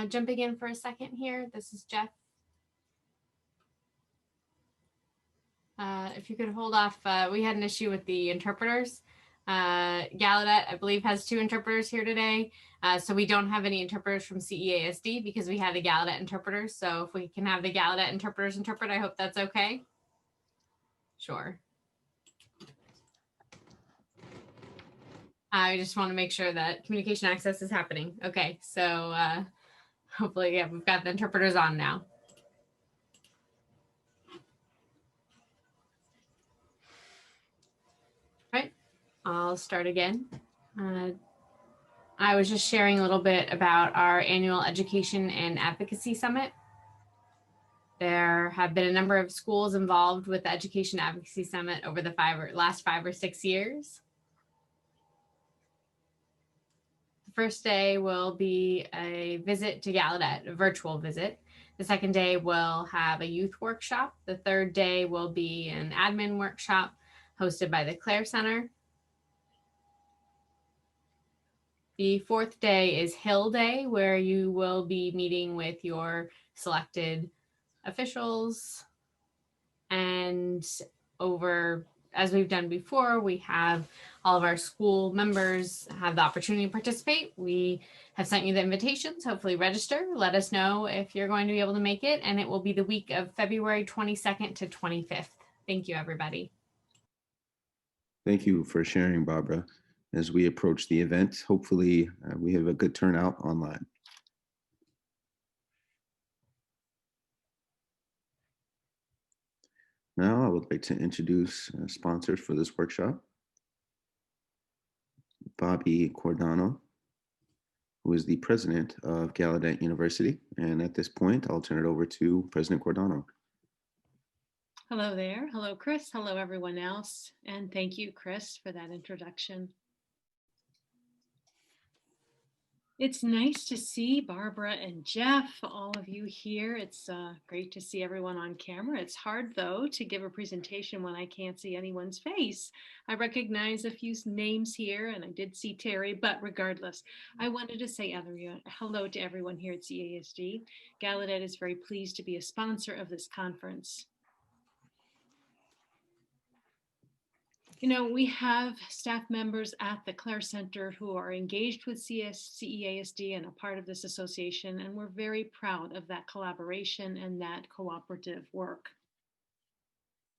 Jumping in for a second here, this is Jeff. If you could hold off, we had an issue with the interpreters. Gallaudet, I believe, has 2 interpreters here today. So we don't have any interpreters from CEASD because we had the Gallaudet interpreters. So if we can have the Gallaudet interpreters interpret, I hope that's okay. Sure. I just want to make sure that communication access is happening. Okay, so hopefully, yeah, we've got the interpreters on now. All right, I'll start again. I was just sharing a little bit about our annual Education and Advocacy Summit. There have been a number of schools involved with the Education Advocacy Summit over the last 5 or 6 years. The first day will be a visit to Gallaudet, a virtual visit. The second day will have a youth workshop. The third day will be an admin workshop hosted by the Clare Center. The fourth day is Hill Day, where you will be meeting with your selected officials. And as we've done before, we have all of our school members have the opportunity to participate. We have sent you the invitations. Hopefully register. Let us know if you're going to be able to make it. And it will be the week of February 22nd to 25th. Thank you, everybody. Thank you for sharing, Barbara. As we approach the event, hopefully we have a good turnout online. Now I would like to introduce sponsors for this workshop. Bobby Cordano, who is the president of Gallaudet University. And at this point, I'll turn it over to President Cordano. Hello there. Hello, Chris. Hello, everyone else. And thank you, Chris, for that introduction. It's nice to see Barbara and Jeff, all of you here. It's great to see everyone on camera. It's hard, though, to give a presentation when I can't see anyone's face. I recognize a few names here, and I did see Terry, but regardless, I wanted to say hello to everyone here at CEASD. Gallaudet is very pleased to be a sponsor of this conference. You know, we have staff members at the Clare Center who are engaged with CEASD and a part of this association, and we're very proud of that collaboration and that cooperative work.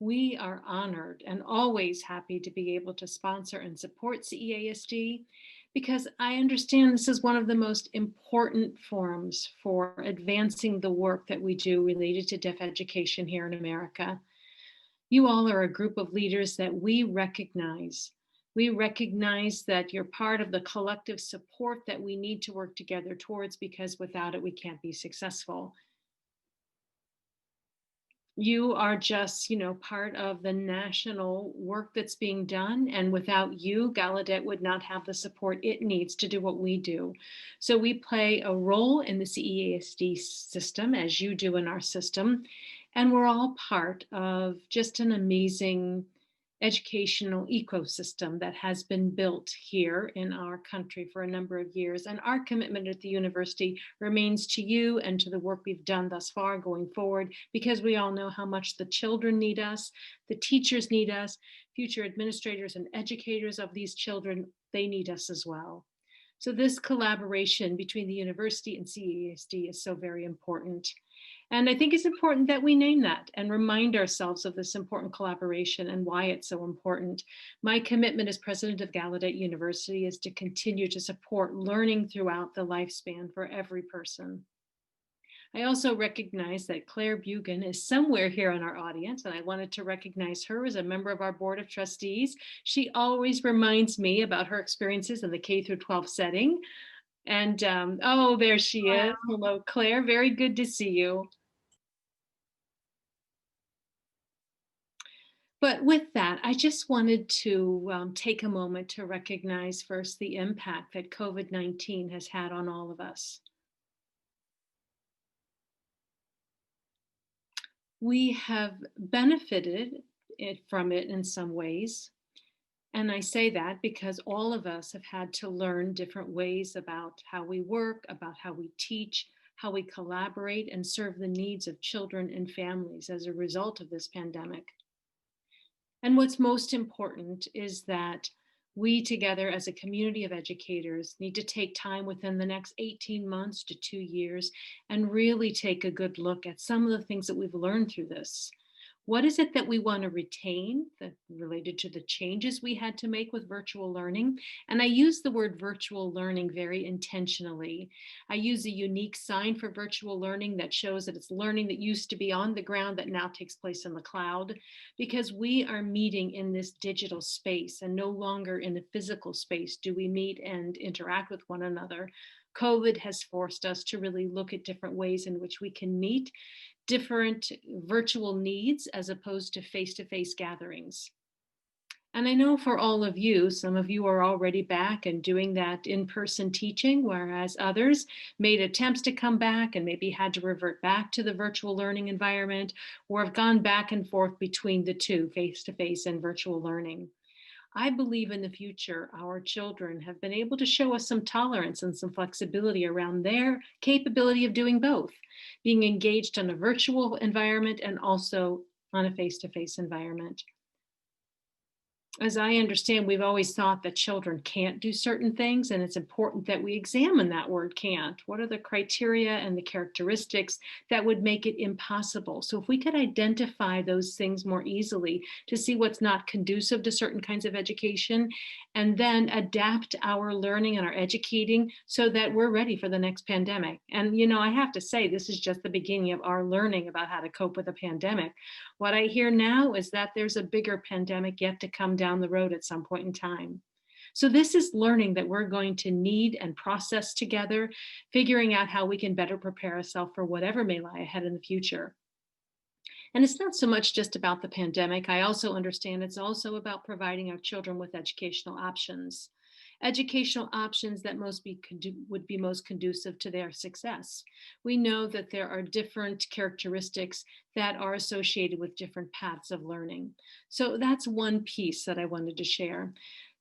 We are honored and always happy to be able to sponsor and support CEASD because I understand this is one of the most important forums for advancing the work that we do related to deaf education here in America. You all are a group of leaders that we recognize. We recognize that you're part of the collective support that we need to work together towards, because without it, we can't be successful. You are just, part of the national work that's being done. And without you, Gallaudet would not have the support it needs to do what we do. So we play a role in the CEASD system, as you do in our system. And we're all part of just an amazing educational ecosystem that has been built here in our country for a number of years. And our commitment at the university remains to you and to the work we've done thus far going forward, because we all know how much the children need us, the teachers need us, future administrators and educators of these children, they need us as well. So this collaboration between the university and CEASD is so very important. And I think it's important that we name that and remind ourselves of this important collaboration and why it's so important. My commitment as president of Gallaudet University is to continue to support learning throughout the lifespan for every person. I also recognize that Claire Bugan is somewhere here in our audience, and I wanted to recognize her as a member of our board of trustees. She always reminds me about her experiences in the K-12 setting. And oh, there she is. Hello, Claire. Very good to see you. But with that, I just wanted to take a moment to recognize first the impact that COVID-19 has had on all of us. We have benefited from it in some ways. And I say that because all of us have had to learn different ways about how we work, about how we teach, how we collaborate and serve the needs of children and families as a result of this pandemic. And what's most important is that we together as a community of educators need to take time within the next 18 months to 2 years and really take a good look at some of the things that we've learned through this. What is it that we want to retain that related to the changes we had to make with virtual learning? And I use the word virtual learning very intentionally. I use a unique sign for virtual learning that shows that it's learning that used to be on the ground that now takes place in the cloud, because we are meeting in this digital space and no longer in the physical space do we meet and interact with one another. COVID has forced us to really look at different ways in which we can meet different virtual needs as opposed to face-to-face gatherings. And I know for all of you, some of you are already back and doing that in-person teaching, whereas others made attempts to come back and maybe had to revert back to the virtual learning environment or have gone back and forth between the two, face-to-face and virtual learning. I believe in the future, our children have been able to show us some tolerance and some flexibility around their capability of doing both, being engaged in a virtual environment and also on a face-to-face environment. As I understand, we've always thought that children can't do certain things, and it's important that we examine that word can't. What are the criteria and the characteristics that would make it impossible? So if we could identify those things more easily to see what's not conducive to certain kinds of education, and then adapt our learning and our educating so that we're ready for the next pandemic. And, I have to say, this is just the beginning of our learning about how to cope with a pandemic. What I hear now is that there's a bigger pandemic yet to come down the road at some point in time. So this is learning that we're going to need and process together, figuring out how we can better prepare ourselves for whatever may lie ahead in the future. And it's not so much just about the pandemic. I also understand it's also about providing our children with educational options. Educational options that would be most conducive to their success. We know that there are different characteristics that are associated with different paths of learning. So that's one piece that I wanted to share.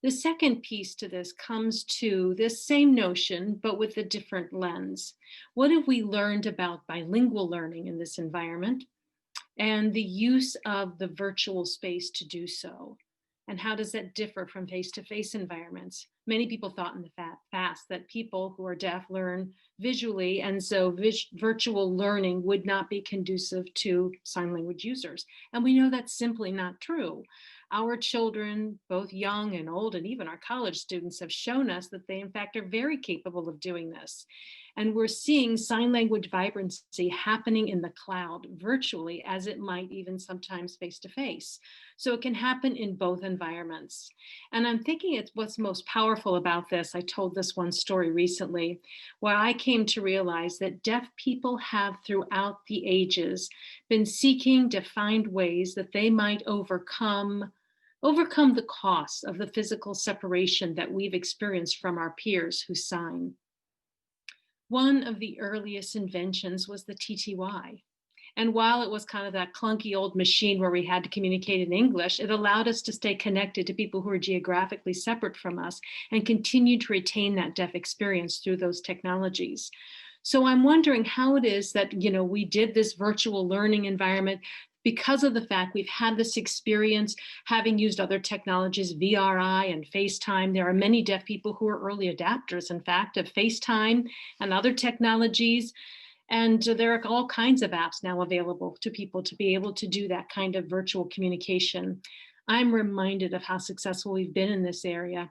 The second piece to this comes to this same notion, but with a different lens. What have we learned about bilingual learning in this environment and the use of the virtual space to do so? And how does that differ from face-to-face environments? Many people thought in the past that people who are deaf learn visually, and so virtual learning would not be conducive to sign language users. And we know that's simply not true. Our children, both young and old, and even our college students have shown us that they in fact are very capable of doing this. And we're seeing sign language vibrancy happening in the cloud virtually, as it might even sometimes face-to-face. So it can happen in both environments. And I'm thinking it's what's most powerful about this. I told this one story recently where I came to realize that deaf people have throughout the ages been seeking to find ways that they might overcome the costs of the physical separation that we've experienced from our peers who sign. One of the earliest inventions was the TTY. And while it was kind of that clunky old machine where we had to communicate in English, it allowed us to stay connected to people who are geographically separate from us and continue to retain that deaf experience through those technologies. So I'm wondering how it is that, we did this virtual learning environment because of the fact we've had this experience having used other technologies, VRI and FaceTime. There are many deaf people who are early adapters, in fact, of FaceTime and other technologies. And there are all kinds of apps now available to people to be able to do that kind of virtual communication. I'm reminded of how successful we've been in this area.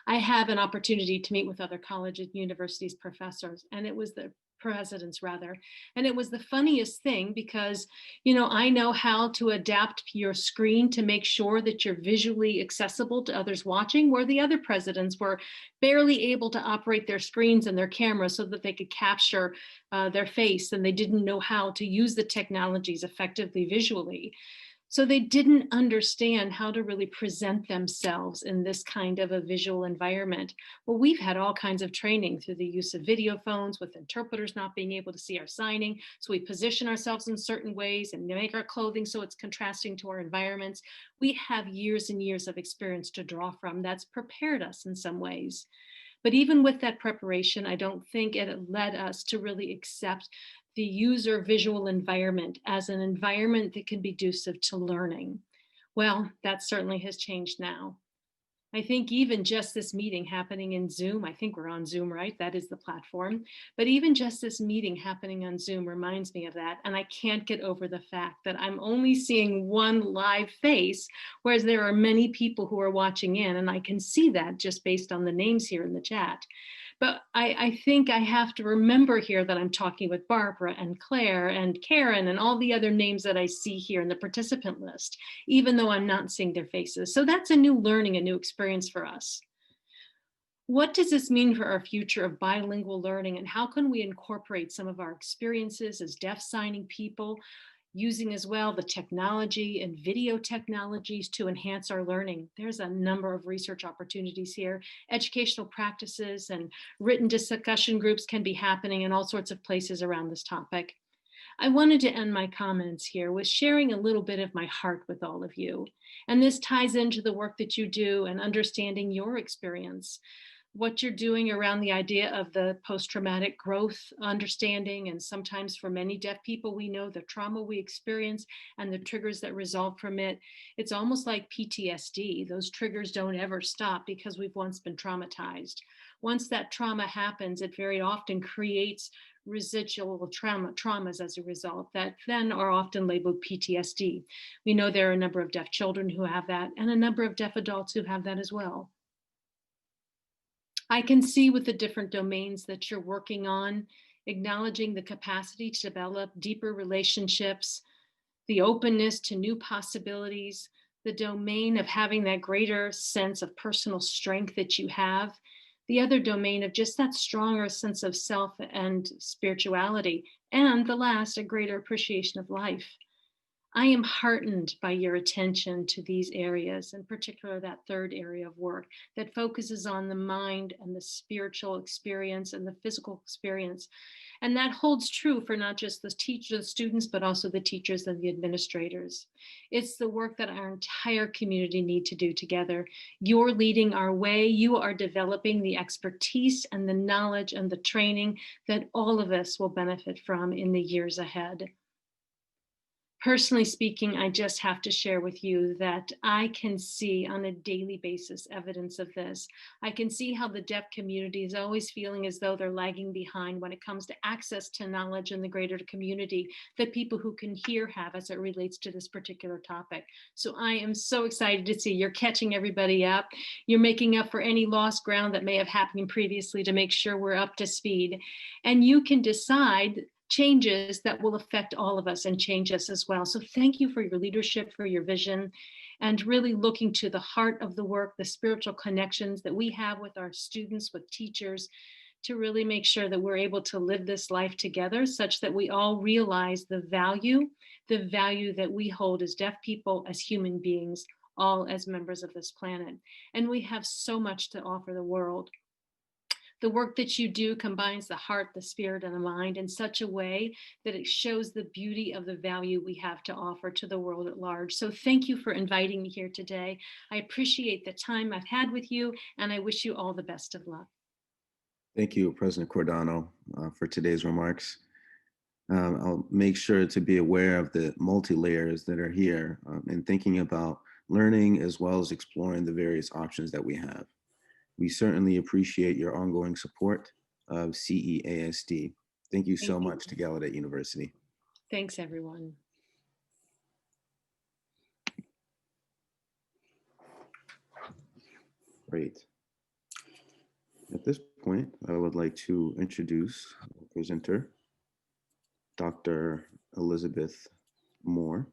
I have an opportunity to meet with other colleges and universities professors, and it was the presidents rather. And it was the funniest thing because, I know how to adapt your screen to make sure that you're visually accessible to others watching, where the other presidents were barely able to operate their screens and their cameras so that they could capture their face, and they didn't know how to use the technologies effectively visually. So they didn't understand how to really present themselves in this kind of a visual environment. Well, we've had all kinds of training through the use of video phones with interpreters not being able to see our signing. So we position ourselves in certain ways and make our clothing so it's contrasting to our environments. We have years and years of experience to draw from that's prepared us in some ways. But even with that preparation, I don't think it led us to really accept the user visual environment as an environment that can be conducive to learning. Well, that certainly has changed now. I think even just this meeting happening in Zoom, I think we're on Zoom, right? That is the platform. But even just this meeting happening on Zoom reminds me of that. And I can't get over the fact that I'm only seeing one live face, whereas there are many people who are watching in. And I can see that just based on the names here in the chat. But I think I have to remember here that I'm talking with Barbara and Claire and Karen and all the other names that I see here in the participant list, even though I'm not seeing their faces. So that's a new learning, a new experience for us. What does this mean for our future of bilingual learning, and how can we incorporate some of our experiences as deaf signing people, using as well the technology and video technologies to enhance our learning? There's a number of research opportunities here. Educational practices and written discussion groups can be happening in all sorts of places around this topic. I wanted to end my comments here with sharing a little bit of my heart with all of you. And this ties into the work that you do and understanding your experience, what you're doing around the idea of the post-traumatic growth understanding. And sometimes for many deaf people, we know the trauma we experience and the triggers that result from it. It's almost like PTSD. Those triggers don't ever stop because we've once been traumatized. Once that trauma happens, it very often creates residual traumas as a result that then are often labeled PTSD. We know there are a number of deaf children who have that and a number of deaf adults who have that as well. I can see with the different domains that you're working on, acknowledging the capacity to develop deeper relationships, the openness to new possibilities, the domain of having that greater sense of personal strength that you have, the other domain of just that stronger sense of self and spirituality, and the last, a greater appreciation of life. I am heartened by your attention to these areas, in particular that third area of work that focuses on the mind and the spiritual experience and the physical experience. And that holds true for not just the teachers, students, but also the teachers and the administrators. It's the work that our entire community need to do together. You're leading our way. You are developing the expertise and the knowledge and the training that all of us will benefit from in the years ahead. Personally speaking, I just have to share with you that I can see on a daily basis evidence of this. I can see how the deaf community is always feeling as though they're lagging behind when it comes to access to knowledge in the greater community that people who can hear have as it relates to this particular topic. So I am so excited to see you're catching everybody up. You're making up for any lost ground that may have happened previously to make sure we're up to speed. And you can decide changes that will affect all of us and change us as well. So thank you for your leadership, for your vision, and really looking to the heart of the work, the spiritual connections that we have with our students, with teachers, to really make sure that we're able to live this life together such that we all realize the value that we hold as deaf people, as human beings, all as members of this planet. And we have so much to offer the world. The work that you do combines the heart, the spirit, and the mind in such a way that it shows the beauty of the value we have to offer to the world at large. So thank you for inviting me here today. I appreciate the time I've had with you, and I wish you all the best of luck. Thank you, President Cordano, for today's remarks. I'll make sure to be aware of the multi-layers that are here and thinking about learning as well as exploring the various options that we have. We certainly appreciate your ongoing support of CEASD. Thank you so much to Gallaudet University. Thanks, everyone. Great. At this point, I would like to introduce the presenter, Dr. Elizabeth Moore.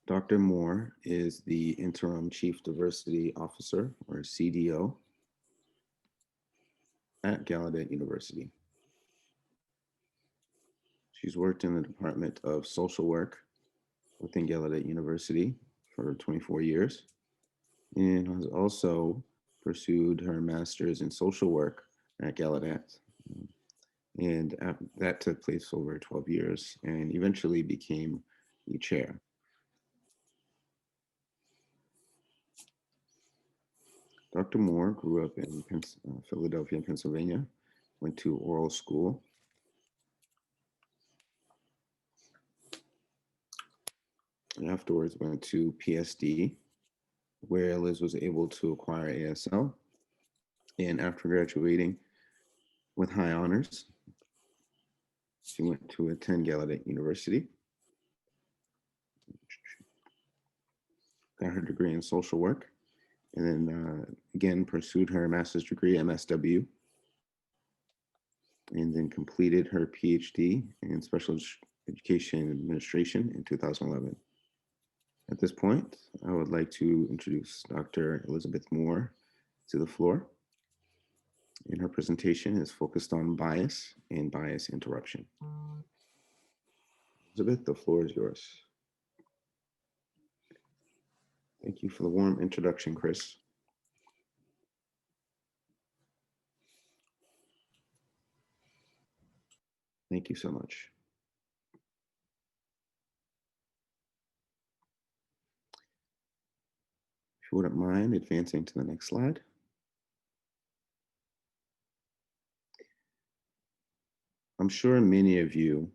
Dr. Moore is the Interim Chief Diversity Officer, or CDO, at Gallaudet University. She's worked in the Department of Social Work within Gallaudet University for 24 years and has also pursued her master's in social work at Gallaudet. And that took place over 12 years and eventually became the chair. Dr. Moore grew up in Philadelphia, Pennsylvania, went to oral school, and afterwards went to PSD, where Liz was able to acquire ASL. And after graduating with high honors, she went to attend Gallaudet University, got her degree in social work, and then again pursued her master's degree, MSW, and then completed her PhD in special education administration in 2011. At this point, I would like to introduce Dr. Elizabeth Moore to the floor. And her presentation is focused on bias and bias interruption. Elizabeth, the floor is yours. Thank you for the warm introduction, Chris. Thank you so much. If you wouldn't mind advancing to the next slide. I'm sure many of you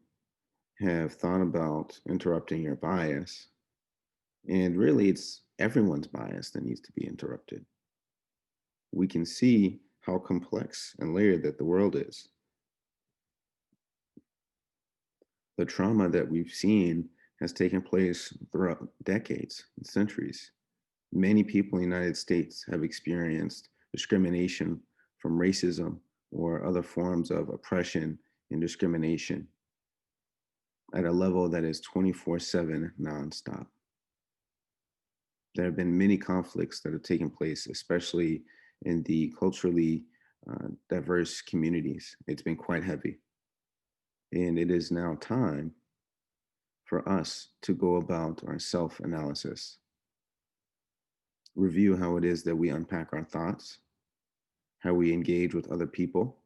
have thought about interrupting your bias, and really it's everyone's bias that needs to be interrupted. We can see how complex and layered that the world is. The trauma that we've seen has taken place throughout decades and centuries. Many people in the United States have experienced discrimination from racism or other forms of oppression and discrimination at a level that is 24/7 nonstop. There have been many conflicts that have taken place, especially in the culturally diverse communities. It's been quite heavy. And it is now time for us to go about our self-analysis, review how it is that we unpack our thoughts, how we engage with other people,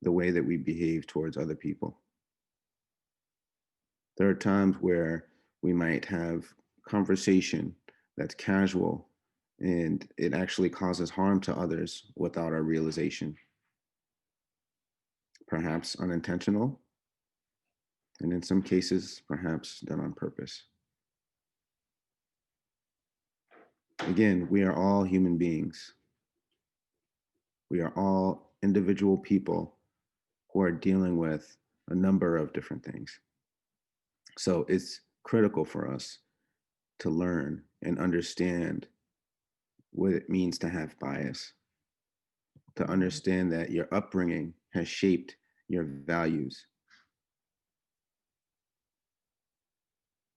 the way that we behave towards other people. There are times where we might have conversation that's casual and it actually causes harm to others without our realization. Perhaps unintentional, and in some cases, perhaps done on purpose. Again, we are all human beings. We are all individual people who are dealing with a number of different things. So it's critical for us to learn and understand what it means to have bias, to understand that your upbringing has shaped your values.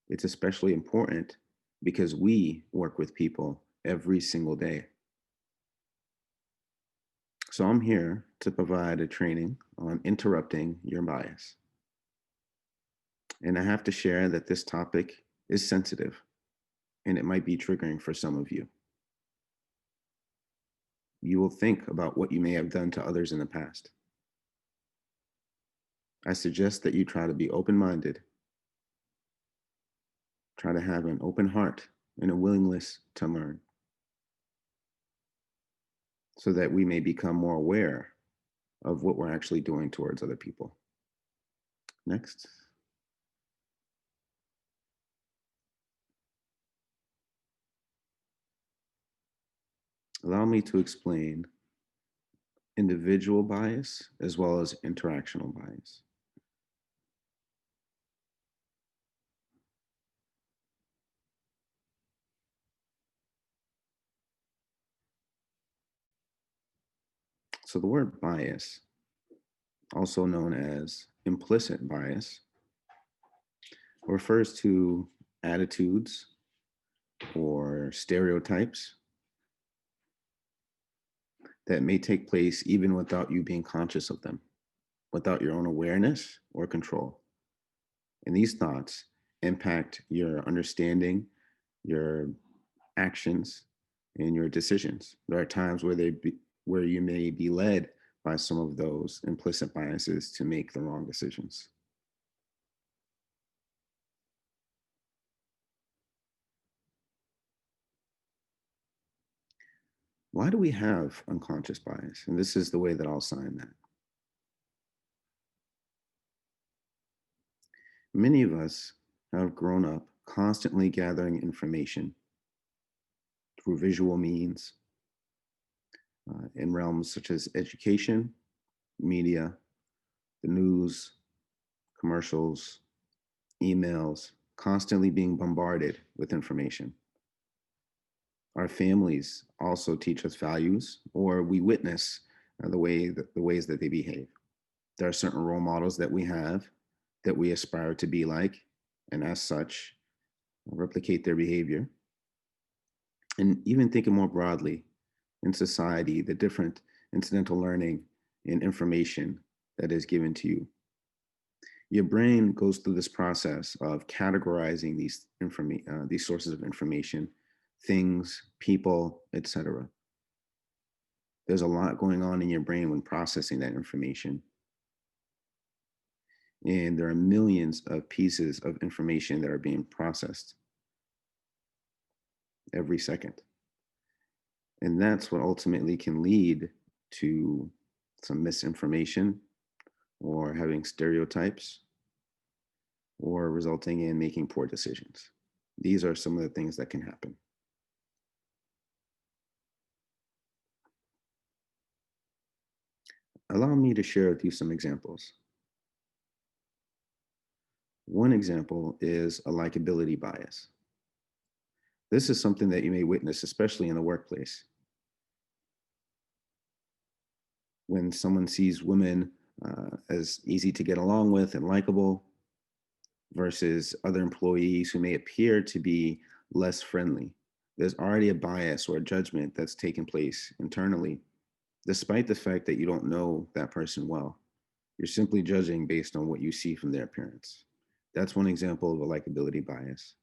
It's especially important because we work with people every single day. So I'm here to provide a training on interrupting your bias. And I have to share that this topic is sensitive and it might be triggering for some of you. You will think about what you may have done to others in the past. I suggest that you try to be open-minded, try to have an open heart and a willingness to learn so that we may become more aware of what we're actually doing towards other people. Next. Allow me to explain individual bias as well as interactional bias. So the word bias, also known as implicit bias, refers to attitudes or stereotypes that may take place even without you being conscious of them, without your own awareness or control. And these thoughts impact your understanding, your actions, and your decisions. There are times where you may be led by some of those implicit biases to make the wrong decisions. Why do we have unconscious bias? And this is the way that I'll sign that. Many of us have grown up constantly gathering information through visual means in realms such as education, media, the news, commercials, emails, constantly being bombarded with information. Our families also teach us values, or we witness the ways that they behave. There are certain role models that we have that we aspire to be like, and as such, replicate their behavior. And even thinking more broadly in society, the different incidental learning and information that is given to you. Your brain goes through this process of categorizing these sources of information, things, people, etc. There's a lot going on in your brain when processing that information. And there are millions of pieces of information that are being processed every second. And that's what ultimately can lead to some misinformation or having stereotypes or resulting in making poor decisions. These are some of the things that can happen. Allow me to share with you some examples. One example is a likability bias. This is something that you may witness, especially in the workplace. When someone sees women as easy to get along with and likable versus other employees who may appear to be less friendly, there's already a bias or a judgment that's taken place internally, despite the fact that you don't know that person well. You're simply judging based on what you see from their appearance. That's one example of a likability bias.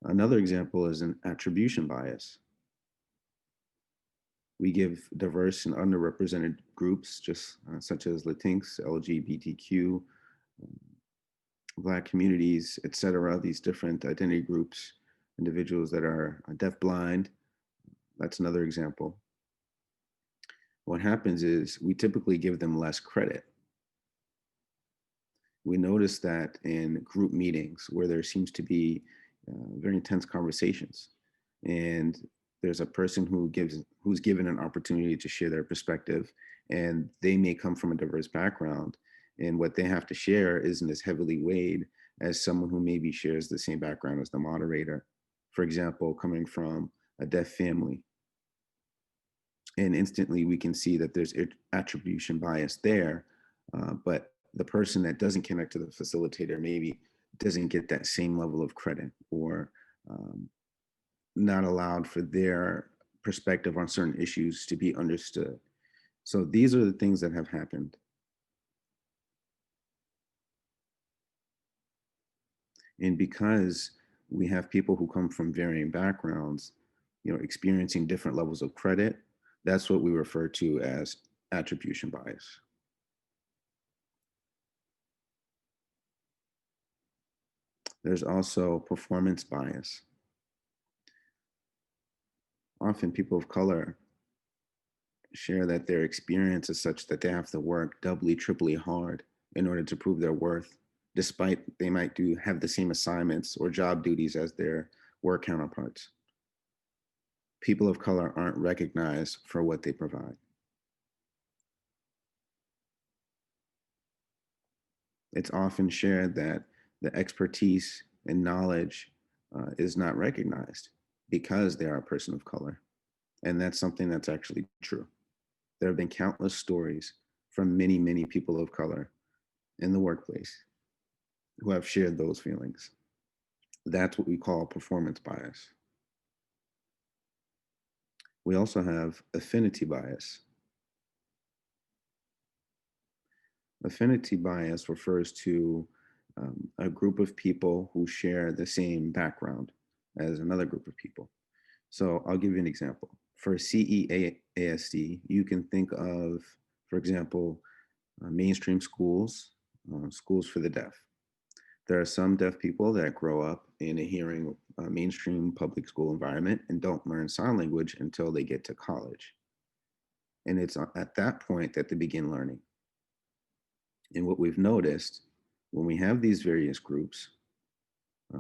Another example is an attribution bias. We give diverse and underrepresented groups, just such as Latinx, LGBTQ, Black communities, etc., these different identity groups, individuals that are deafblind. That's another example. What happens is we typically give them less credit. We notice that in group meetings where there seems to be very intense conversations, and there's a person who's given an opportunity to share their perspective, and they may come from a diverse background, and what they have to share isn't as heavily weighed as someone who maybe shares the same background as the moderator. For example, coming from a deaf family, and instantly we can see that there's attribution bias there, but the person that doesn't connect to the facilitator maybe doesn't get that same level of credit, or um, not allowed for their perspective on certain issues to be understood. So these are the things that have happened. And because we have people who come from varying backgrounds, experiencing different levels of credit, that's what we refer to as attribution bias. There's also performance bias. Often people of color share that their experience is such that they have to work doubly, triply hard in order to prove their worth, despite they might have the same assignments or job duties as their work counterparts. People of color aren't recognized for what they provide. It's often shared that the expertise and knowledge is not recognized because they are a person of color. And that's something that's actually true. There have been countless stories from many, many people of color in the workplace who have shared those feelings. That's what we call performance bias. We also have affinity bias. Affinity bias refers to a group of people who share the same background as another group of people. So I'll give you an example. For CEASD, you can think of, for example, mainstream schools, schools for the deaf. There are some deaf people that grow up in a hearing a mainstream public school environment and don't learn sign language until they get to college. And it's at that point that they begin learning. And what we've noticed when we have these various groups,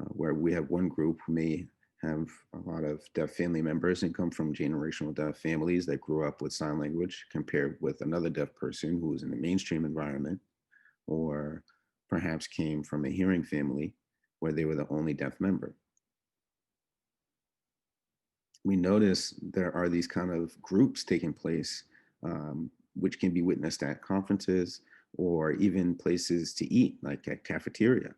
where we have one group who may have a lot of deaf family members and come from generational deaf families that grew up with sign language, compared with another deaf person who was in a mainstream environment, or perhaps came from a hearing family where they were the only deaf member. We notice there are these kind of groups taking place, which can be witnessed at conferences or even places to eat, like at cafeteria.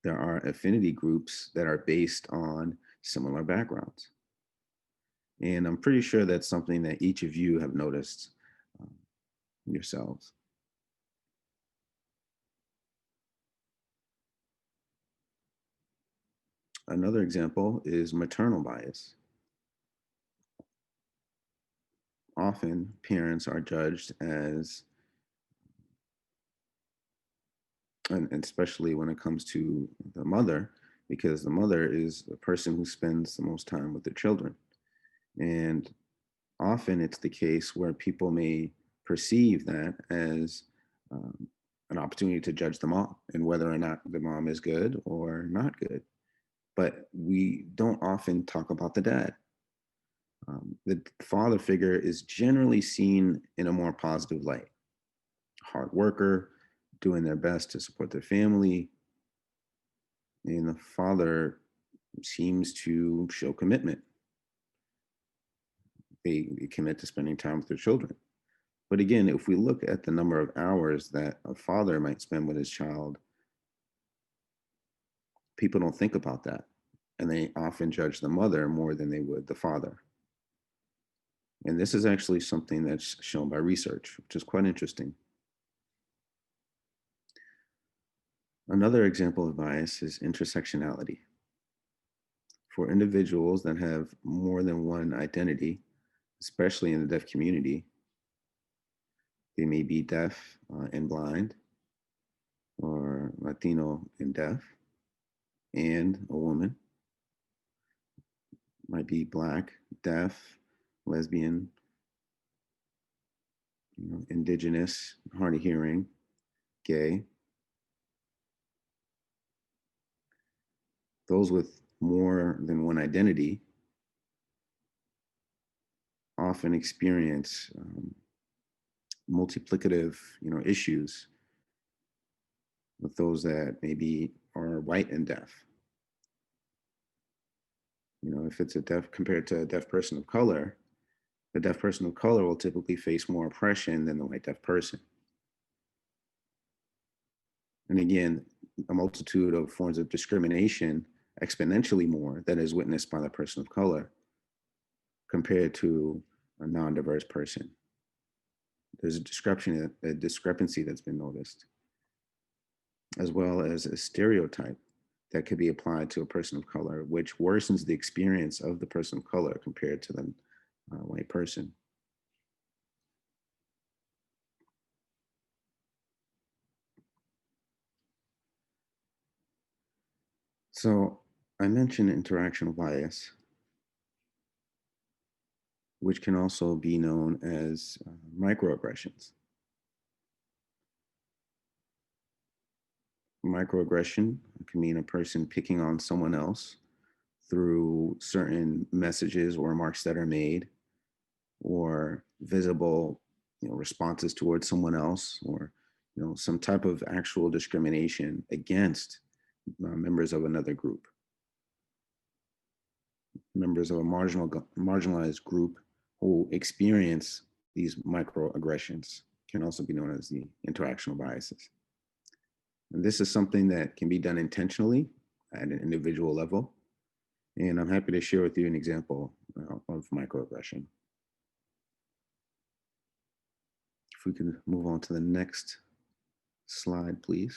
There are affinity groups that are based on similar backgrounds. And I'm pretty sure that's something that each of you have noticed um, yourselves. Another example is maternal bias. Often parents are judged as, and especially when it comes to the mother, because the mother is the person who spends the most time with their children. And often it's the case where people may perceive that as um, an opportunity to judge the mom and whether or not the mom is good or not good. But we don't often talk about the dad. The father figure is generally seen in a more positive light. Hard worker, doing their best to support their family. And the father seems to show commitment. They commit to spending time with their children. But again, if we look at the number of hours that a father might spend with his child, people don't think about that. And they often judge the mother more than they would the father. And this is actually something that's shown by research, which is quite interesting. Another example of bias is intersectionality. For individuals that have more than one identity, especially in the deaf community, they may be deaf and blind, or Latino and deaf, and a woman, might be Black, deaf, lesbian, indigenous, hard of hearing, gay. Those with more than one identity often experience multiplicative, issues with those that maybe are white and deaf. If it's a deaf compared to a deaf person of color, the deaf person of color will typically face more oppression than the white deaf person. And again, a multitude of forms of discrimination, exponentially more, that is witnessed by the person of color compared to a non-diverse person. There's a discrepancy that's been noticed, as well as a stereotype that could be applied to a person of color, which worsens the experience of the person of color compared to the white person. So I mentioned interactional bias, which can also be known as microaggressions. Microaggression can mean a person picking on someone else through certain messages or remarks that are made, or visible responses towards someone else, or some type of actual discrimination against members of another group, members of a marginalized group who experience these microaggressions can also be known as the interactional biases. And this is something that can be done intentionally at an individual level. And I'm happy to share with you an example of microaggression. If we can move on to the next slide, please.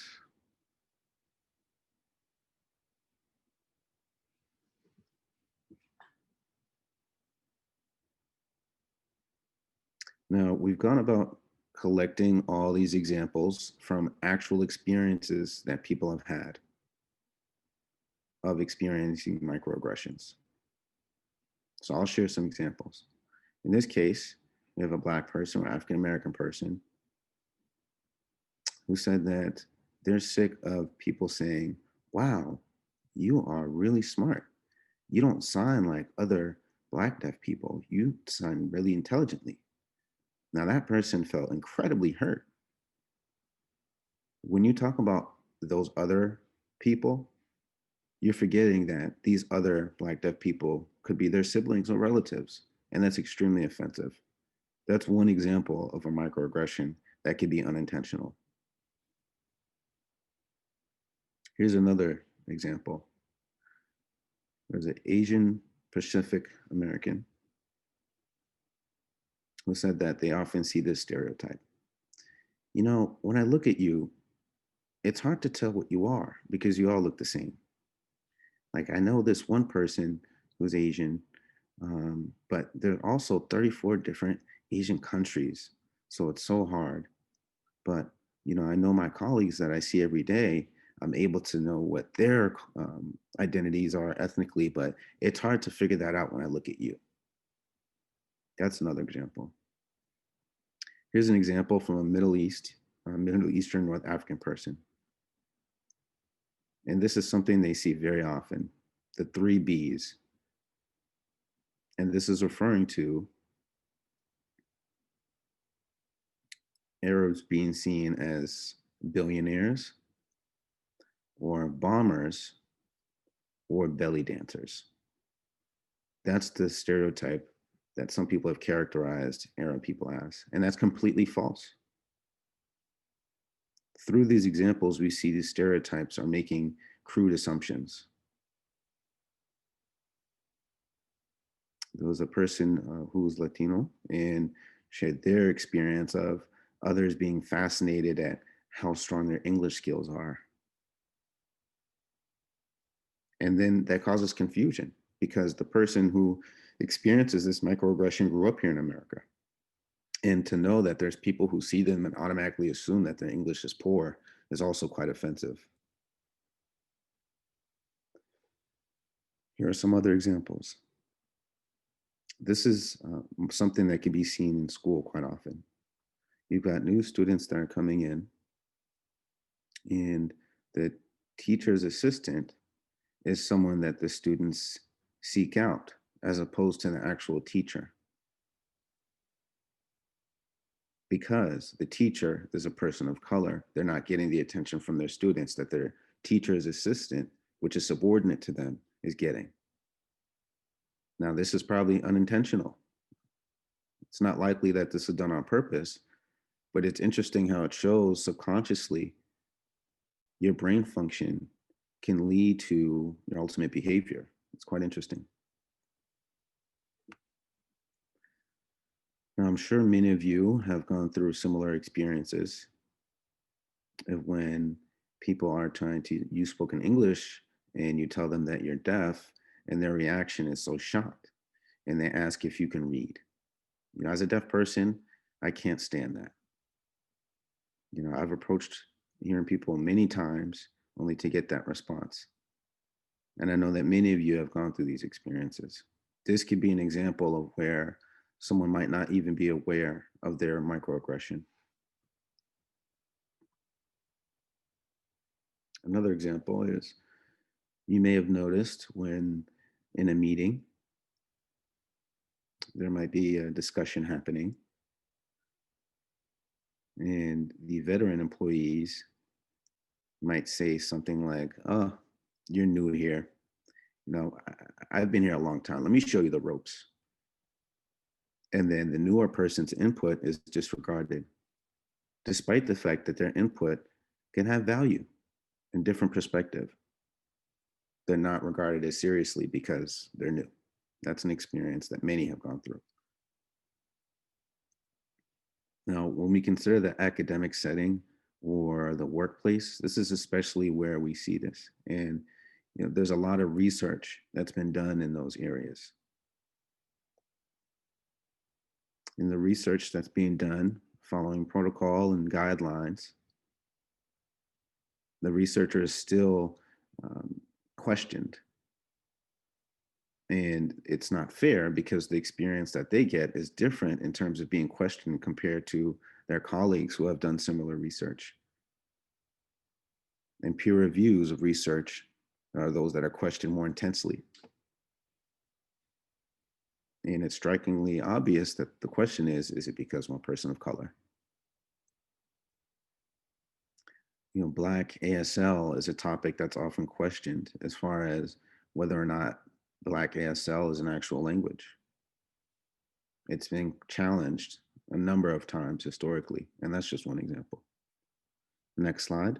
Now, we've gone about collecting all these examples from actual experiences that people have had. of experiencing microaggressions. So I'll share some examples. In this case, we have a Black person or African American person who said that they're sick of people saying, wow, you are really smart. You don't sign like other Black deaf people. You sign really intelligently. Now, that person felt incredibly hurt. When you talk about those other people, you're forgetting that these other Black deaf people could be their siblings or relatives, and that's extremely offensive. That's one example of a microaggression that could be unintentional. Here's another example. There's an Asian Pacific American who said that they often see this stereotype. You know, when I look at you, it's hard to tell what you are because you all look the same. Like I know this one person who's Asian, but there are also 34 different Asian countries. So it's so hard. But, you know, I know my colleagues that I see every day, I'm able to know what their identities are ethnically, but it's hard to figure that out when I look at you. That's another example. Here's an example from a Middle Eastern North African person. And this is something they see very often, the three B's. And this is referring to Arabs being seen as billionaires or bombers or belly dancers. That's the stereotype that some people have characterized Arab people as, and that's completely false. Through these examples, we see these stereotypes are making crude assumptions. There was a person who was Latino and shared their experience of others being fascinated at how strong their English skills are. And then that causes confusion because the person who experiences this microaggression grew up here in America. And to know that there's people who see them and automatically assume that their English is poor is also quite offensive. Here are some other examples. This is something that can be seen in school quite often. You've got new students that are coming in, and the teacher's assistant is someone that the students seek out as opposed to the actual teacher. Because the teacher is a person of color, they're not getting the attention from their students that their teacher's assistant, which is subordinate to them, is getting. Now, this is probably unintentional. It's not likely that this is done on purpose, but it's interesting how it shows subconsciously your brain function can lead to your ultimate behavior. It's quite interesting. Now, I'm sure many of you have gone through similar experiences of when people are trying to use spoken English and you tell them that you're deaf, and their reaction is so shocked, and they ask if you can read. You know, as a deaf person, I can't stand that. You know, I've approached hearing people many times only to get that response. And I know that many of you have gone through these experiences. This could be an example of where someone might not even be aware of their microaggression. Another example is you may have noticed when in a meeting, there might be a discussion happening, and the veteran employees might say something like, oh, you're new here. You know, I've been here a long time. Let me show you the ropes. And then the newer person's input is disregarded, despite the fact that their input can have value and different perspective. They're not regarded as seriously because they're new. That's an experience that many have gone through. Now, when we consider the academic setting or the workplace, this is especially where we see this. And you know, there's a lot of research that's been done in those areas. In the research that's being done following protocol and guidelines, the researchers still questioned. And it's not fair because the experience that they get is different in terms of being questioned compared to their colleagues who have done similar research. And peer reviews of research are those that are questioned more intensely. And it's strikingly obvious that the question is it because I'm a person of color? Black ASL is a topic that's often questioned as far as whether or not Black ASL is an actual language. It's been challenged a number of times historically, and that's just one example. Next slide.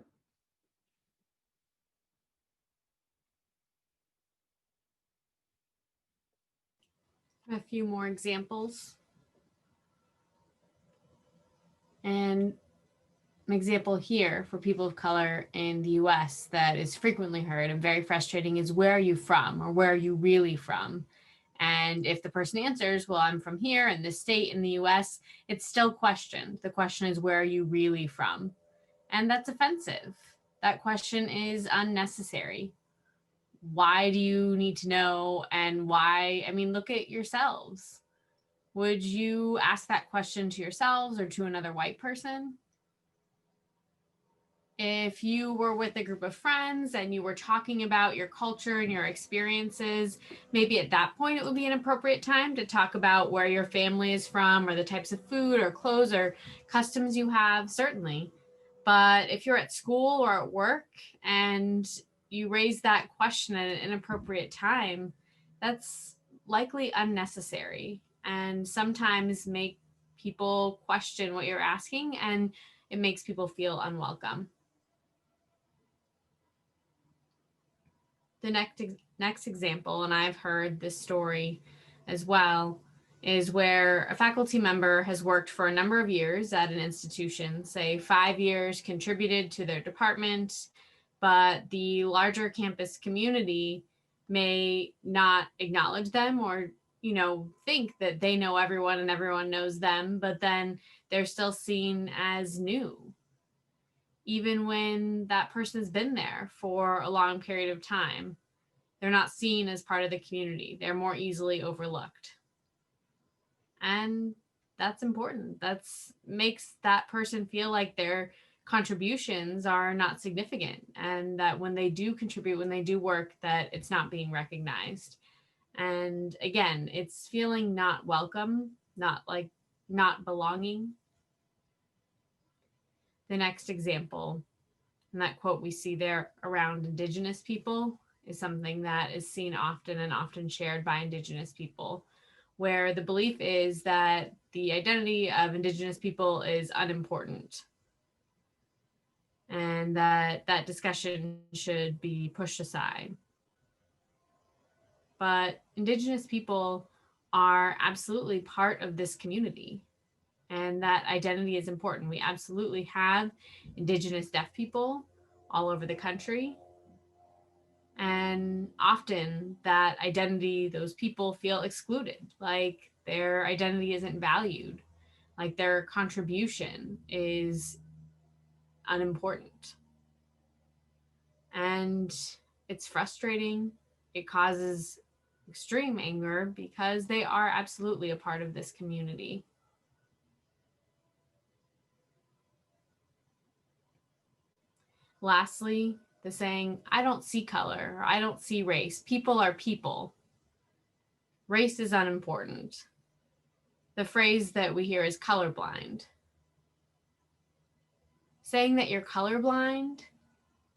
A few more examples. And an example here for people of color in the US that is frequently heard and very frustrating is, where are you from, or where are you really from? And if the person answers, well, I'm from here in this state in the US, it's still questioned. The question is, where are you really from? And that's offensive. That question is unnecessary. Why do you need to know? And why? I mean, look at yourselves. Would you ask that question to yourselves or to another white person? If you were with a group of friends and you were talking about your culture and your experiences, maybe at that point it would be an appropriate time to talk about where your family is from or the types of food or clothes or customs you have, certainly. But if you're at school or at work and you raise that question at an inappropriate time, that's likely unnecessary and sometimes make people question what you're asking, and it makes people feel unwelcome. The next example, and I've heard this story as well, is where a faculty member has worked for a number of years at an institution, say 5 years, contributed to their department, but the larger campus community may not acknowledge them or think that they know everyone and everyone knows them, but then they're still seen as new, even when that person has been there for a long period of time. They're not seen as part of the community. They're more easily overlooked. And that's important. That makes that person feel like their contributions are not significant, and that when they do contribute, when they do work, that it's not being recognized. And again, it's feeling not welcome, not belonging. The next example, and that quote we see there around Indigenous people, is something that is seen often and often shared by Indigenous people, where the belief is that the identity of Indigenous people is unimportant and that that discussion should be pushed aside. But Indigenous people are absolutely part of this community, and that identity is important. We absolutely have Indigenous deaf people all over the country. And often that identity, those people feel excluded, like their identity isn't valued, like their contribution is unimportant. And it's frustrating. It causes extreme anger because they are absolutely a part of this community. Lastly, the saying, I don't see color, or I don't see race. People are people. Race is unimportant. The phrase that we hear is colorblind. Saying that you're colorblind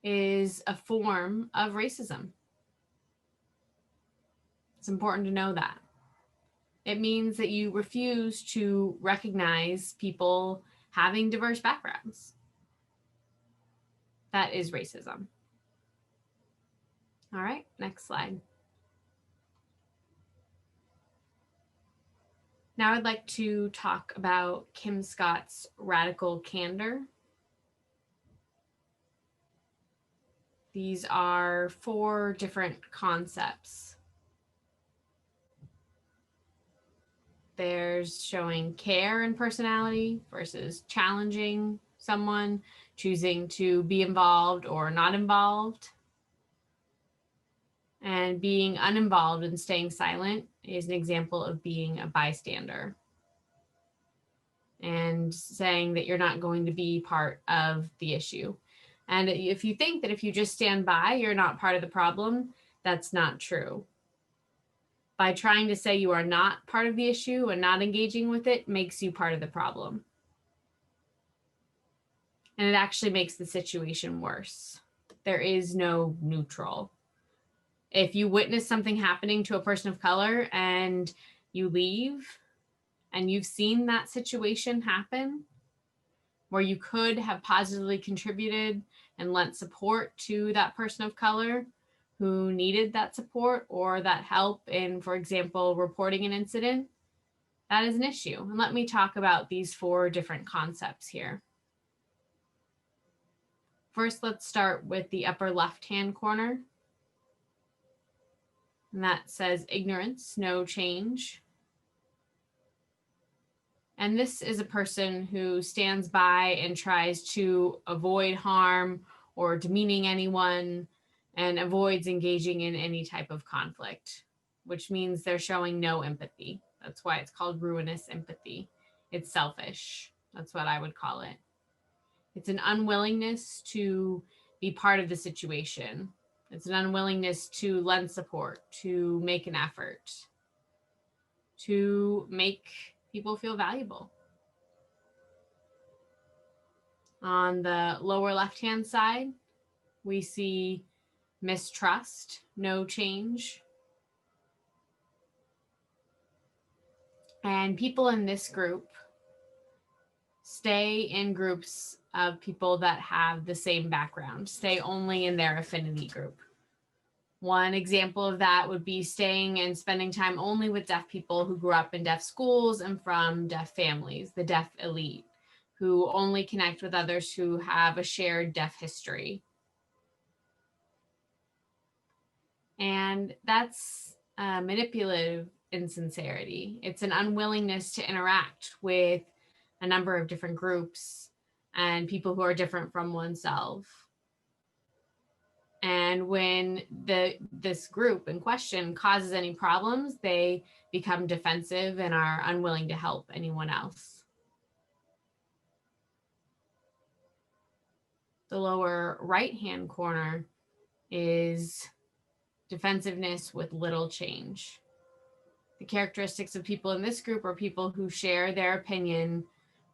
is a form of racism. It's important to know that. It means that you refuse to recognize people having diverse backgrounds. That is racism. All right, next slide. Now I'd like to talk about Kim Scott's radical candor. These are 4 different concepts. There's showing care and personality versus challenging someone, choosing to be involved or not involved. And being uninvolved and staying silent is an example of being a bystander. And saying that you're not going to be part of the issue. And if you think that if you just stand by, you're not part of the problem, that's not true. By trying to say you are not part of the issue and not engaging with it makes you part of the problem. And it actually makes the situation worse. There is no neutral. If you witness something happening to a person of color and you leave and you've seen that situation happen, where you could have positively contributed and lent support to that person of color who needed that support or that help in, for example, reporting an incident, that is an issue. And let me talk about these 4 different concepts here. First, let's start with the upper left-hand corner. And that says ignorance, no change. And this is a person who stands by and tries to avoid harm or demeaning anyone and avoids engaging in any type of conflict, which means they're showing no empathy. That's why it's called ruinous empathy. It's selfish. That's what I would call it. It's an unwillingness to be part of the situation. It's an unwillingness to lend support, to make an effort, to make people feel valuable. On the lower left-hand side, we see mistrust, no change. And people in this group stay in groups of people that have the same background, stay only in their affinity group. One example of that would be staying and spending time only with deaf people who grew up in deaf schools and from deaf families, the deaf elite, who only connect with others who have a shared deaf history. And that's manipulative insincerity. It's an unwillingness to interact with a number of different groups and people who are different from oneself. And when this group in question causes any problems, they become defensive and are unwilling to help anyone else. The lower right-hand corner is defensiveness with little change. The characteristics of people in this group are people who share their opinion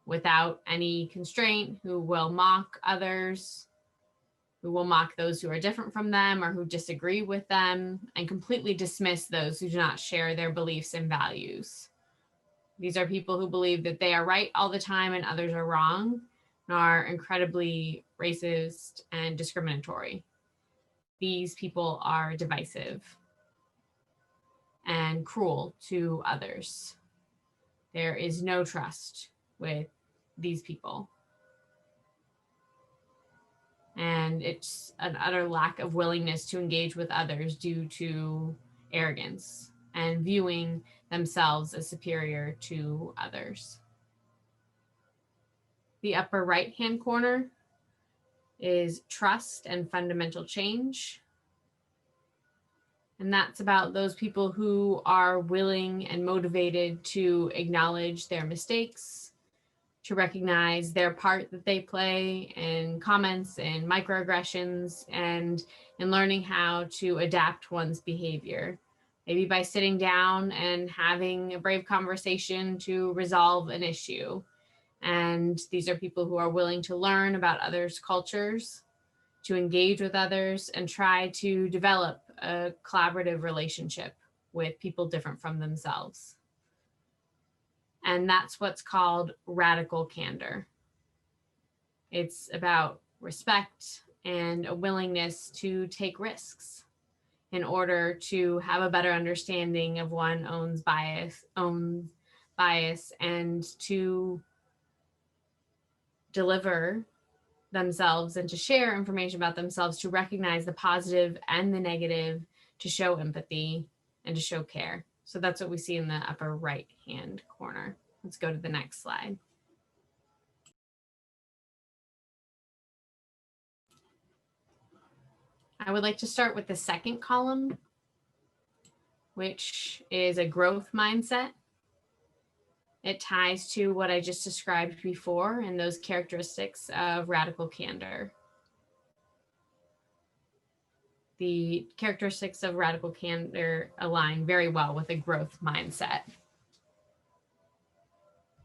without any constraint, who will mock others, who will mock those who are different from them or who disagree with them, and completely dismiss those who do not share their beliefs and values. These are people who believe that they are right all the time and others are wrong, and are incredibly racist and discriminatory. These people are divisive and cruel to others. There is no trust with these people. And it's an utter lack of willingness to engage with others due to arrogance and viewing themselves as superior to others. The upper right-hand corner is trust and fundamental change. And that's about those people who are willing and motivated to acknowledge their mistakes, to recognize their part that they play in comments and microaggressions, and in learning how to adapt one's behavior. Maybe by sitting down and having a brave conversation to resolve an issue. And these are people who are willing to learn about others' cultures, to engage with others, and try to develop a collaborative relationship with people different from themselves. And that's what's called radical candor. It's about respect and a willingness to take risks in order to have a better understanding of one's own bias, and to deliver themselves and to share information about themselves, to recognize the positive and the negative, to show empathy and to show care. So that's what we see in the upper right hand corner. Let's go to the next slide. I would like to start with the second column, which is a growth mindset. It ties to what I just described before and those characteristics of radical candor. The characteristics of radical candor align very well with a growth mindset.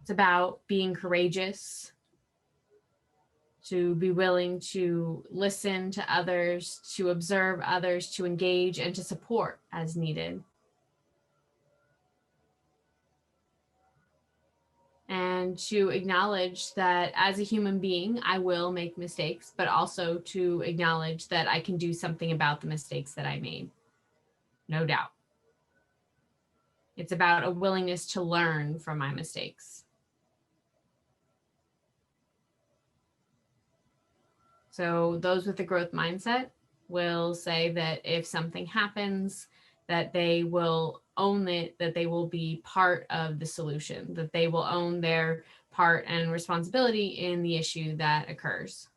It's about being courageous, to be willing to listen to others, to observe others, to engage, and to support as needed. And to acknowledge that as a human being, I will make mistakes, but also to acknowledge that I can do something about the mistakes that I made. No doubt. It's about a willingness to learn from my mistakes. So those with the growth mindset will say that if something happens, that they will own it, that they will be part of the solution, that they will own their part and responsibility in the issue that occurs.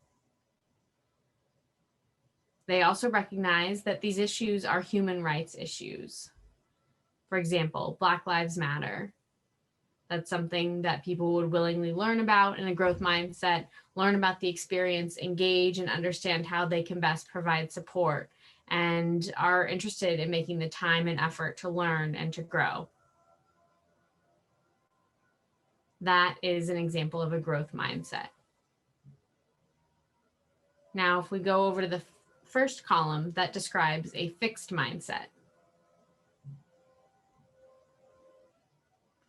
They also recognize that these issues are human rights issues. For example, Black Lives Matter. That's something that people would willingly learn about in a growth mindset, learn about the experience, engage, and understand how they can best provide support, and are interested in making the time and effort to learn and to grow. That is an example of a growth mindset. Now, if we go over to the first column, that describes a fixed mindset.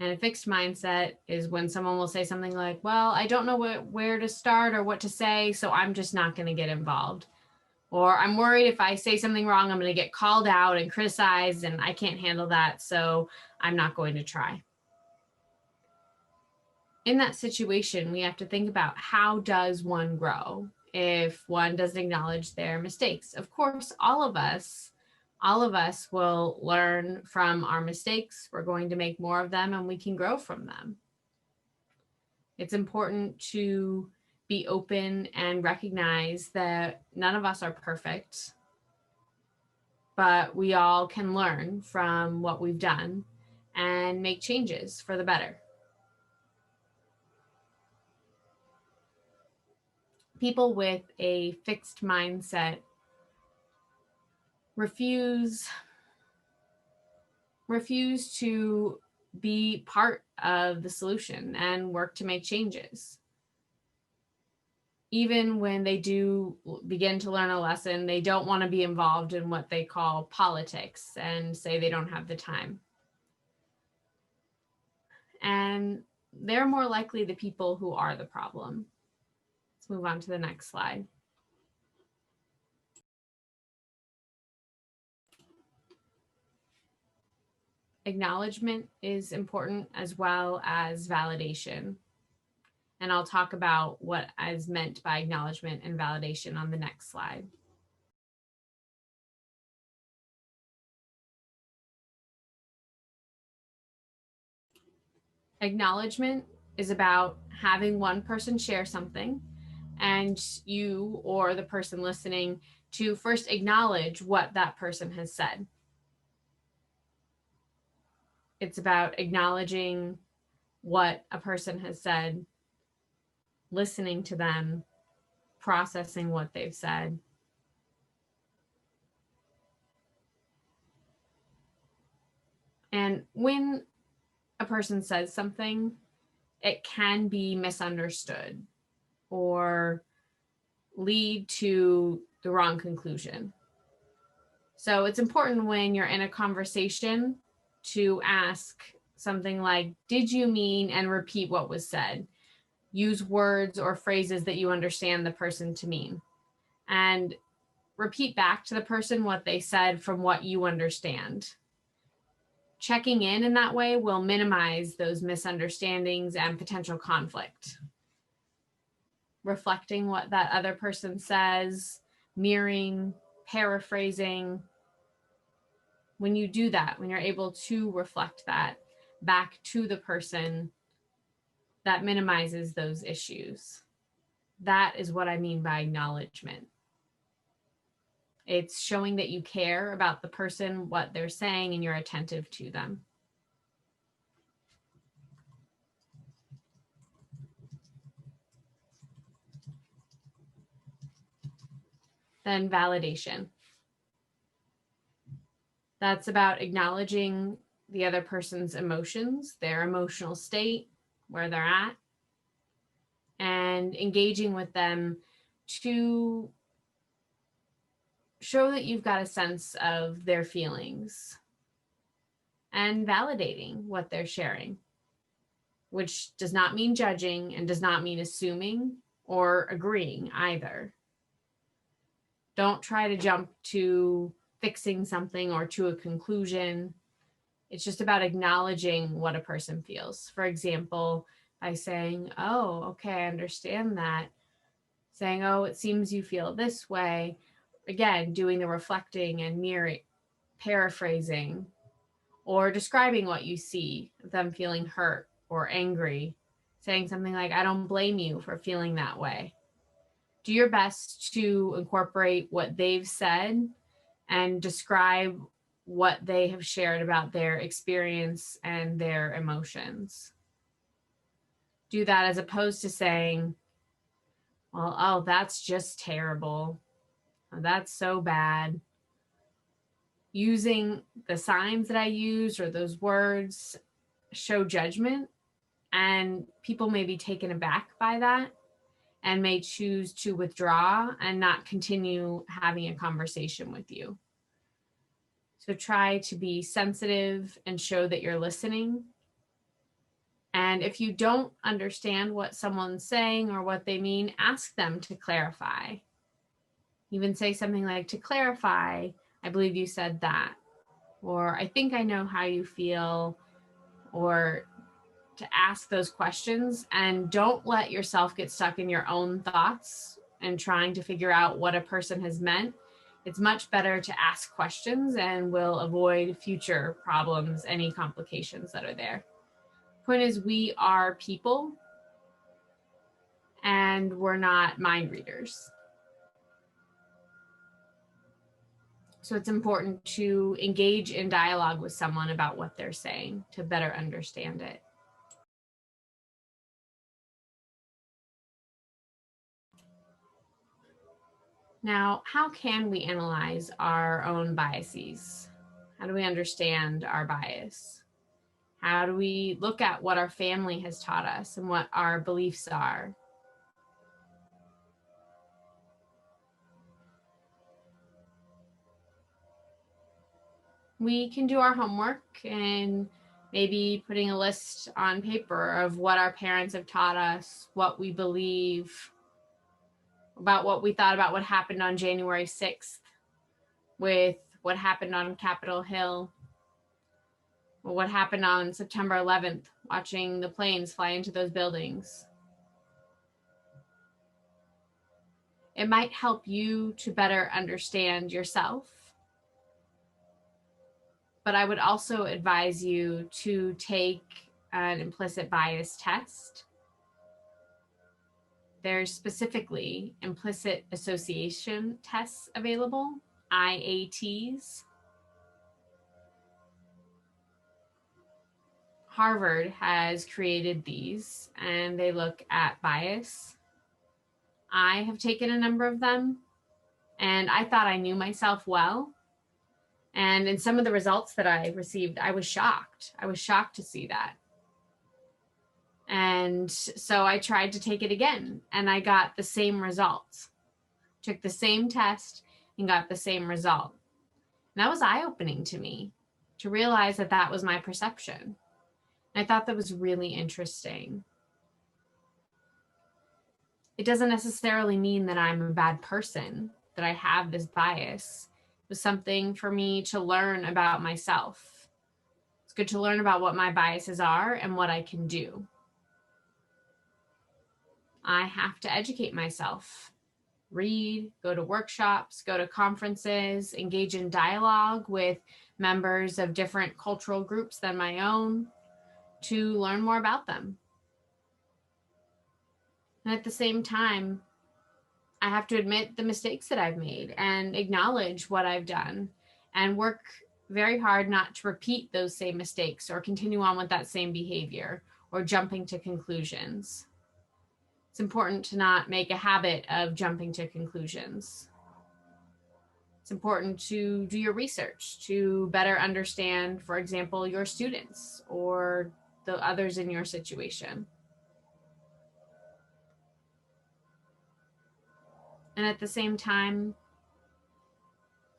And a fixed mindset is when someone will say something like, well, I don't know where to start or what to say, so I'm just not going to get involved. Or I'm worried if I say something wrong, I'm going to get called out and criticized, and I can't handle that, so I'm not going to try. In that situation, we have to think about, how does one grow if one doesn't acknowledge their mistakes? Of course, all of us will learn from our mistakes. We're going to make more of them, and we can grow from them. It's important to be open and recognize that none of us are perfect, but we all can learn from what we've done and make changes for the better. People with a fixed mindset refuse to be part of the solution and work to make changes. Even when they do begin to learn a lesson, they don't want to be involved in what they call politics and say they don't have the time. And they're more likely the people who are the problem. Let's move on to the next slide. Acknowledgement is important, as well as validation. And I'll talk about what is meant by acknowledgement and validation on the next slide. Acknowledgement is about having one person share something, and you or the person listening to first acknowledge what that person has said. It's about acknowledging what a person has said, listening to them, processing what they've said. And when a person says something, it can be misunderstood or lead to the wrong conclusion. So it's important when you're in a conversation to ask something like, did you mean, and repeat what was said. Use words or phrases that you understand the person to mean. And repeat back to the person what they said from what you understand. Checking in that way will minimize those misunderstandings and potential conflict. Reflecting what that other person says, mirroring, paraphrasing. When you do that, when you're able to reflect that back to the person, that minimizes those issues. That is what I mean by acknowledgement. It's showing that you care about the person, what they're saying, and you're attentive to them. Then validation. That's about acknowledging the other person's emotions, their emotional state, where they're at, and engaging with them to show that you've got a sense of their feelings and validating what they're sharing, which does not mean judging and does not mean assuming or agreeing either. Don't try to jump to fixing something or to a conclusion. It's just about acknowledging what a person feels. For example, by saying, oh, okay, I understand that. Saying, oh, it seems you feel this way. Again, doing the reflecting and mirroring, paraphrasing, or describing what you see, them feeling hurt or angry. Saying something like, I don't blame you for feeling that way. Do your best to incorporate what they've said and describe what they have shared about their experience and their emotions. Do that as opposed to saying, well, oh, that's just terrible. Oh, that's so bad. Using the signs that I use or those words show judgment, and people may be taken aback by that and may choose to withdraw and not continue having a conversation with you. So try to be sensitive and show that you're listening. And if you don't understand what someone's saying or what they mean, ask them to clarify. Even say something like, to clarify, I believe you said that. Or I think I know how you feel. Or to ask those questions, and don't let yourself get stuck in your own thoughts and trying to figure out what a person has meant. It's much better to ask questions and will avoid future problems, any complications that are there. Point is, we are people and we're not mind readers. So it's important to engage in dialogue with someone about what they're saying to better understand it. Now, how can we analyze our own biases? How do we understand our bias? How do we look at what our family has taught us and what our beliefs are? We can do our homework and maybe putting a list on paper of what our parents have taught us, what we believe, about what we thought about what happened on January 6th with what happened on Capitol Hill, or what happened on September 11th, watching the planes fly into those buildings. It might help you to better understand yourself, but I would also advise you to take an implicit bias test. There's specifically implicit association tests available, IATs. Harvard has created these, and they look at bias. I have taken a number of them, and I thought I knew myself well. And in some of the results that I received, I was shocked. I was shocked to see that. And so I tried to take it again, and I got the same results. Took the same test and got the same result. And that was eye-opening to me, to realize that that was my perception. And I thought that was really interesting. It doesn't necessarily mean that I'm a bad person, that I have this bias. It was something for me to learn about myself. It's good to learn about what my biases are and what I can do. I have to educate myself, read, go to workshops, go to conferences, engage in dialogue with members of different cultural groups than my own to learn more about them. And at the same time, I have to admit the mistakes that I've made and acknowledge what I've done and work very hard not to repeat those same mistakes or continue on with that same behavior or jumping to conclusions. It's important to not make a habit of jumping to conclusions. It's important to do your research to better understand, for example, your students or the others in your situation. And at the same time,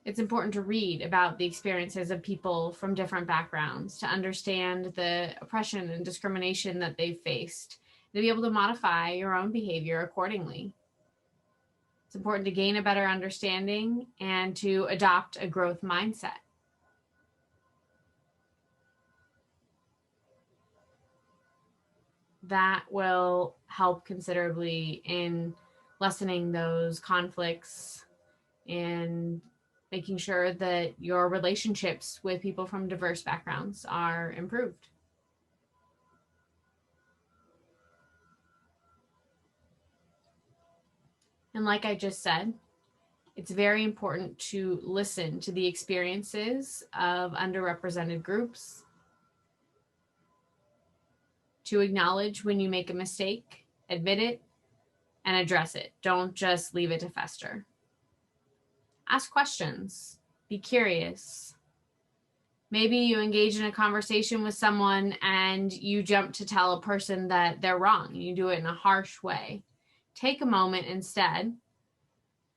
it's important to read about the experiences of people from different backgrounds to understand the oppression and discrimination that they've faced, to be able to modify your own behavior accordingly. It's important to gain a better understanding and to adopt a growth mindset. That will help considerably in lessening those conflicts and making sure that your relationships with people from diverse backgrounds are improved. And like I just said, it's very important to listen to the experiences of underrepresented groups, to acknowledge when you make a mistake, admit it, and address it. Don't just leave it to fester. Ask questions, be curious. Maybe you engage in a conversation with someone and you jump to tell a person that they're wrong. You do it in a harsh way. Take a moment instead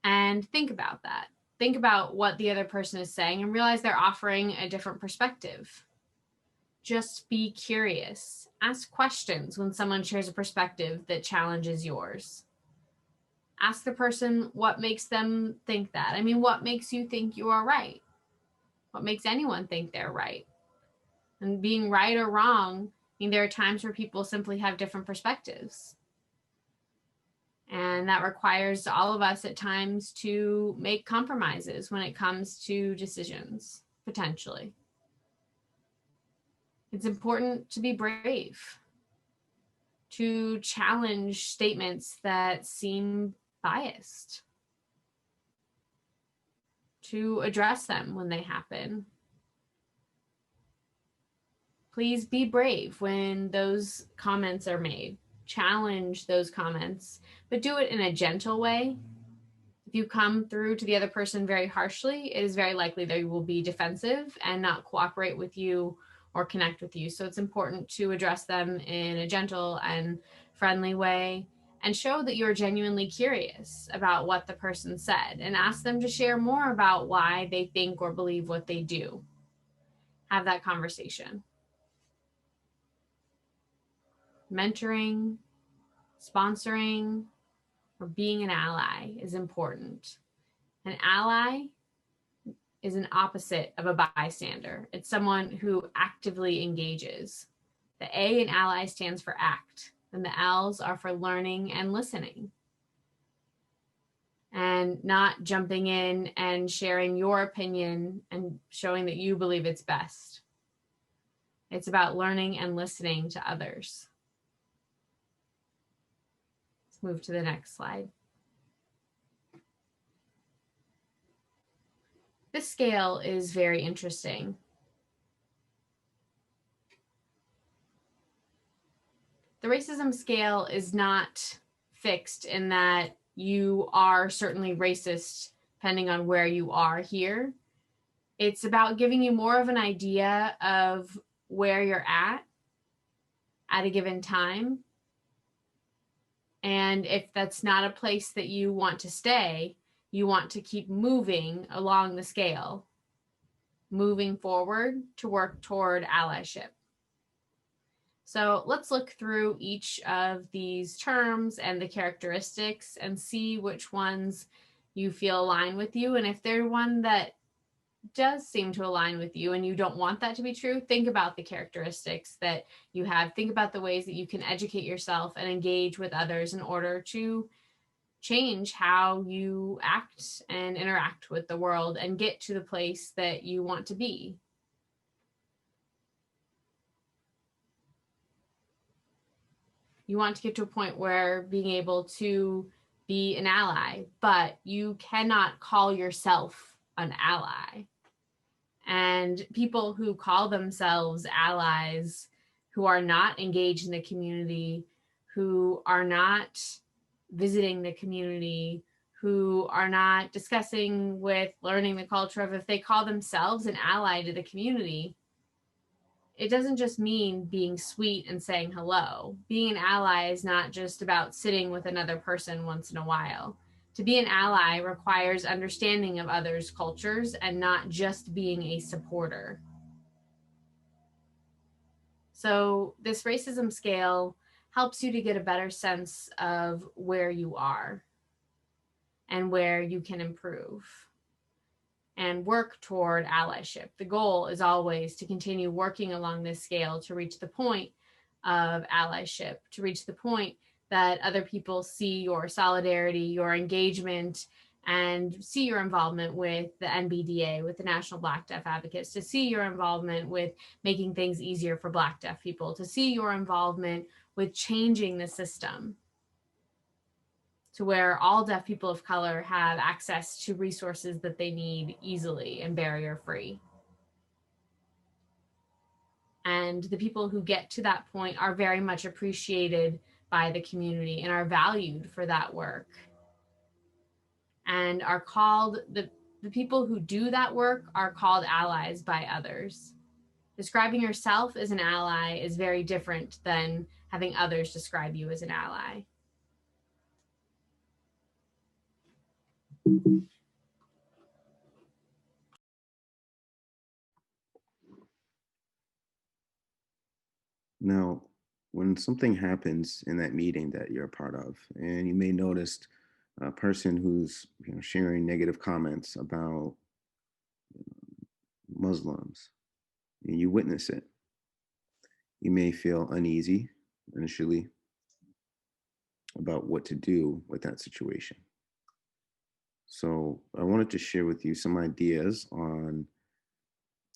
and think about that. Think about what the other person is saying and realize they're offering a different perspective. Just be curious. Ask questions when someone shares a perspective that challenges yours. Ask the person what makes them think that. I mean, what makes you think you are right? What makes anyone think they're right? And being right or wrong, I mean, there are times where people simply have different perspectives. And that requires all of us at times to make compromises when it comes to decisions, potentially. It's important to be brave, to challenge statements that seem biased, to address them when they happen. Please be brave when those comments are made. Challenge those comments, but do it in a gentle way. If you come through to the other person very harshly, it is very likely they will be defensive and not cooperate with you or connect with you. So it's important to address them in a gentle and friendly way and show that you're genuinely curious about what the person said and ask them to share more about why they think or believe what they do. Have that conversation. Mentoring, sponsoring, or being an ally is important. An ally is an opposite of a bystander. It's someone who actively engages. The A in ally stands for act, and the L's are for learning and listening. And not jumping in and sharing your opinion and showing that you believe it's best. It's about learning and listening to others. Let's move to the next slide. This scale is very interesting. The racism scale is not fixed in that you are certainly racist depending on where you are here. It's about giving you more of an idea of where you're at a given time. And if that's not a place that you want to stay, you want to keep moving along the scale, moving forward to work toward allyship. So let's look through each of these terms and the characteristics and see which ones you feel align with you. And if there's one that does seem to align with you and you don't want that to be true, think about the characteristics that you have. Think about the ways that you can educate yourself and engage with others in order to change how you act and interact with the world and get to the place that you want to be. You want to get to a point where being able to be an ally, but you cannot call yourself an ally. And people who call themselves allies, who are not engaged in the community, who are not visiting the community, who are not discussing with learning the culture of, if they call themselves an ally to the community, it doesn't just mean being sweet and saying hello. Being an ally is not just about sitting with another person once in a while. To be an ally requires understanding of others' cultures and not just being a supporter. So, this racism scale helps you to get a better sense of where you are and where you can improve and work toward allyship. The goal is always to continue working along this scale to reach the point of allyship, to reach the point that other people see your solidarity, your engagement, and see your involvement with the NBDA, with the National Black Deaf Advocates, to see your involvement with making things easier for Black deaf people, to see your involvement with changing the system to where all deaf people of color have access to resources that they need easily and barrier free. And the people who get to that point are very much appreciated by the community and are valued for that work and are called the people who do that work are called allies by others. Describing yourself as an ally is very different than having others describe you as an ally. Now, when something happens in that meeting that you're a part of, and you may notice a person who's sharing negative comments about Muslims, and you witness it, you may feel uneasy initially about what to do with that situation. So I wanted to share with you some ideas on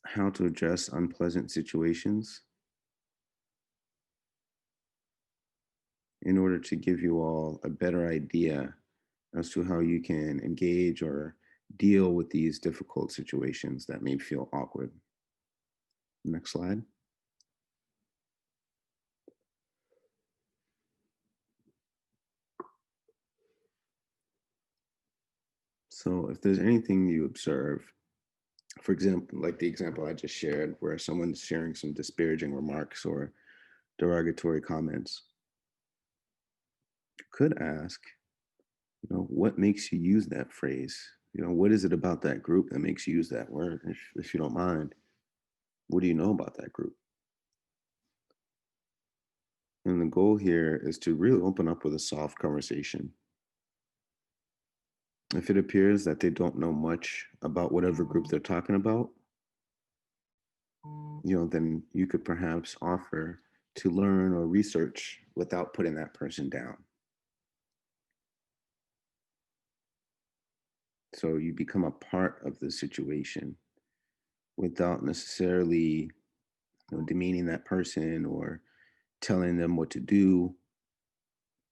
how to address unpleasant situations in order to give you all a better idea as to how you can engage or deal with these difficult situations that may feel awkward. Next slide. So if there's anything you observe, for example, like the example I just shared, where someone's sharing some disparaging remarks or derogatory comments, you could ask, what makes you use that phrase? What is it about that group that makes you use that word? If you don't mind, what do you know about that group? And the goal here is to really open up with a soft conversation. If it appears that they don't know much about whatever group they're talking about, then you could perhaps offer to learn or research without putting that person down. So you become a part of the situation without necessarily demeaning that person or telling them what to do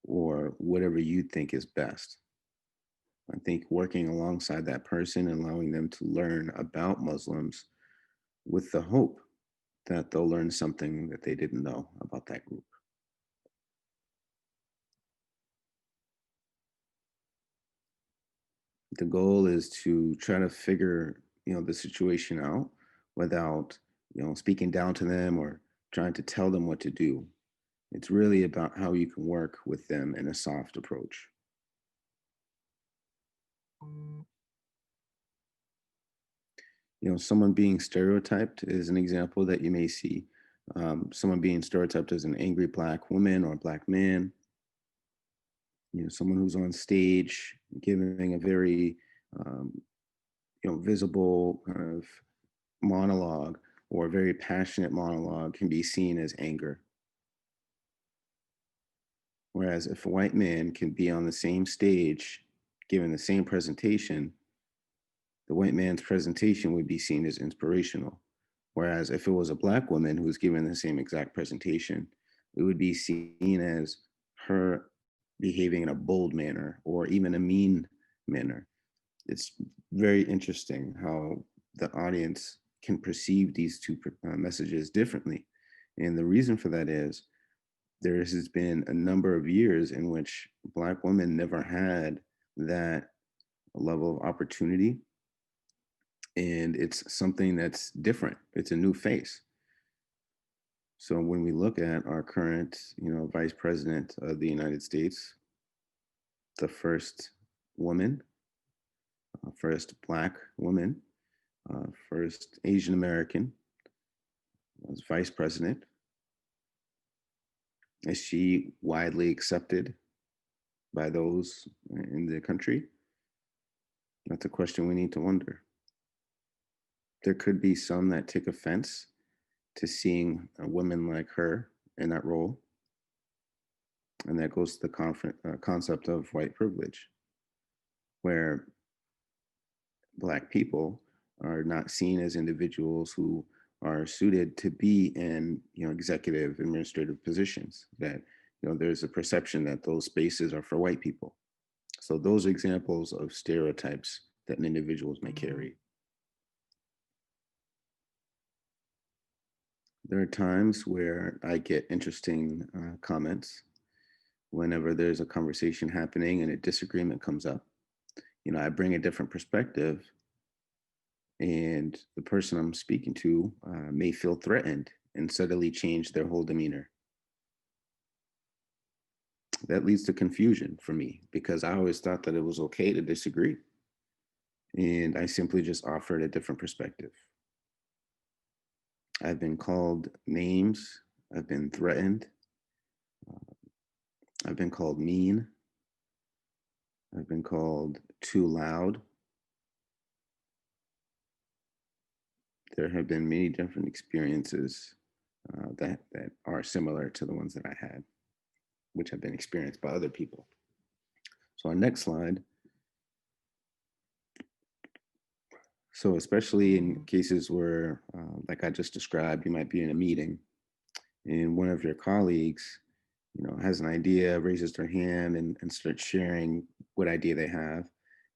or whatever you think is best. I think working alongside that person and allowing them to learn about Muslims with the hope that they'll learn something that they didn't know about that group. The goal is to try to figure, the situation out without, speaking down to them or trying to tell them what to do. It's really about how you can work with them in a soft approach. Someone being stereotyped is an example that you may see. Someone being stereotyped as an angry Black woman or Black man. Someone who's on stage giving a very, visible kind of monologue or a very passionate monologue can be seen as anger. Whereas if a white man can be on the same stage giving the same presentation, the white man's presentation would be seen as inspirational. Whereas if it was a Black woman who was giving the same exact presentation, it would be seen as her behaving in a bold manner or even a mean manner. It's very interesting how the audience can perceive these two messages differently. And the reason for that is there has been a number of years in which Black women never had that level of opportunity. And it's something that's different. It's a new face. So when we look at our current, Vice President of the United States, the first woman, first Black woman, first Asian American as Vice President, is she widely accepted by those in the country? That's a question we need to wonder. There could be some that take offense to seeing a woman like her in that role. And that goes to the concept of white privilege, where Black people are not seen as individuals who are suited to be in executive administrative positions. That there's a perception that those spaces are for white people. So those are examples of stereotypes that individuals may carry. There are times where I get interesting comments whenever there's a conversation happening and a disagreement comes up. I bring a different perspective, and the person I'm speaking to may feel threatened and suddenly change their whole demeanor. That leads to confusion for me because I always thought that it was okay to disagree. And I simply just offered a different perspective. I've been called names, I've been threatened, I've been called mean, I've been called too loud. There have been many different experiences that are similar to the ones that I had, which have been experienced by other people. So our next slide. So especially in cases where, like I just described, you might be in a meeting and one of your colleagues, has an idea, raises their hand and starts sharing what idea they have.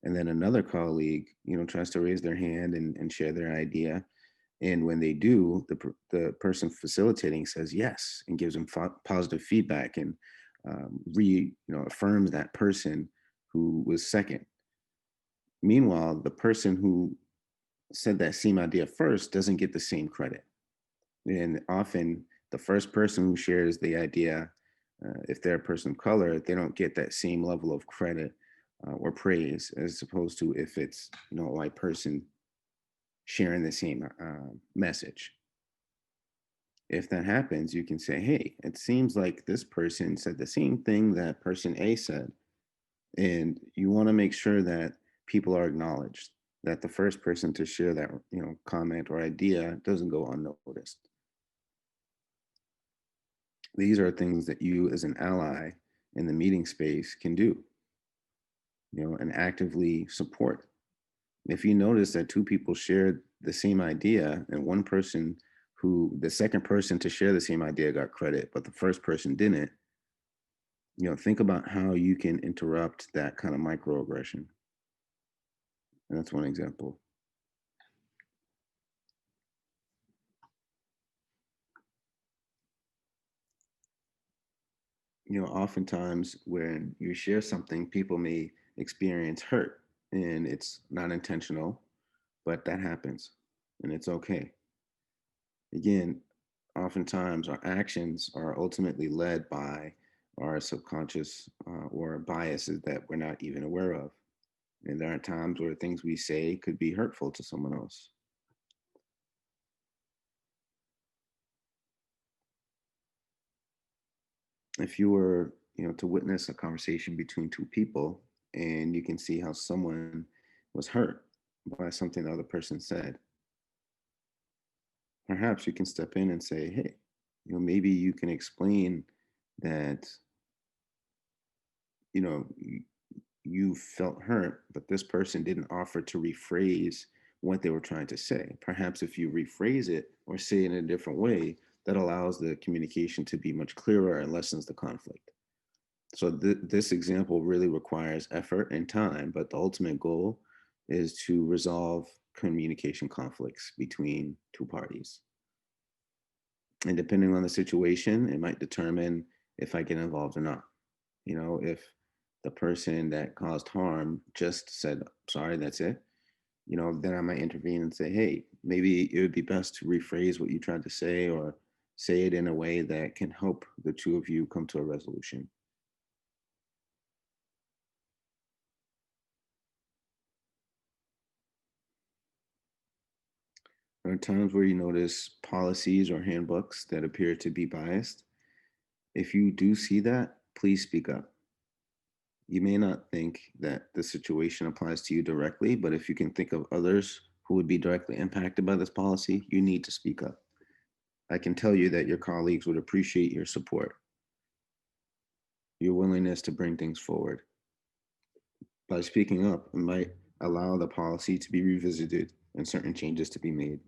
And then another colleague, tries to raise their hand and share their idea. And when they do, the person facilitating says yes and gives them positive feedback and affirms that person who was second. Meanwhile, the person who said that same idea first doesn't get the same credit. And often the first person who shares the idea, if they're a person of color, they don't get that same level of credit or praise as opposed to if it's a white person sharing the same message. If that happens, you can say, hey, it seems like this person said the same thing that person A said. And you want to make sure that people are acknowledged, that the first person to share that comment or idea doesn't go unnoticed. These are things that you as an ally in the meeting space can do, and actively support. If you notice that two people shared the same idea and the second person to share the same idea got credit, but the first person didn't, think about how you can interrupt that kind of microaggression. And that's one example. Oftentimes when you share something, people may experience hurt and it's not intentional, but that happens and it's okay. Again, oftentimes our actions are ultimately led by our subconscious or biases that we're not even aware of. And there are times where things we say could be hurtful to someone else. If you were, to witness a conversation between two people and you can see how someone was hurt by something the other person said, perhaps you can step in and say, hey, maybe you can explain that, you know, you felt hurt, but this person didn't offer to rephrase what they were trying to say. Perhaps if you rephrase it or say it in a different way, that allows the communication to be much clearer and lessens the conflict. So this example really requires effort and time, but the ultimate goal is to resolve communication conflicts between two parties. And depending on the situation, it might determine if I get involved or not. If the person that caused harm just said, sorry, that's it, then I might intervene and say, hey, maybe it would be best to rephrase what you tried to say or say it in a way that can help the two of you come to a resolution. There are times where you notice policies or handbooks that appear to be biased. If you do see that, please speak up. You may not think that the situation applies to you directly, but if you can think of others who would be directly impacted by this policy, you need to speak up. I can tell you that your colleagues would appreciate your support, your willingness to bring things forward. By speaking up, it might allow the policy to be revisited and certain changes to be made.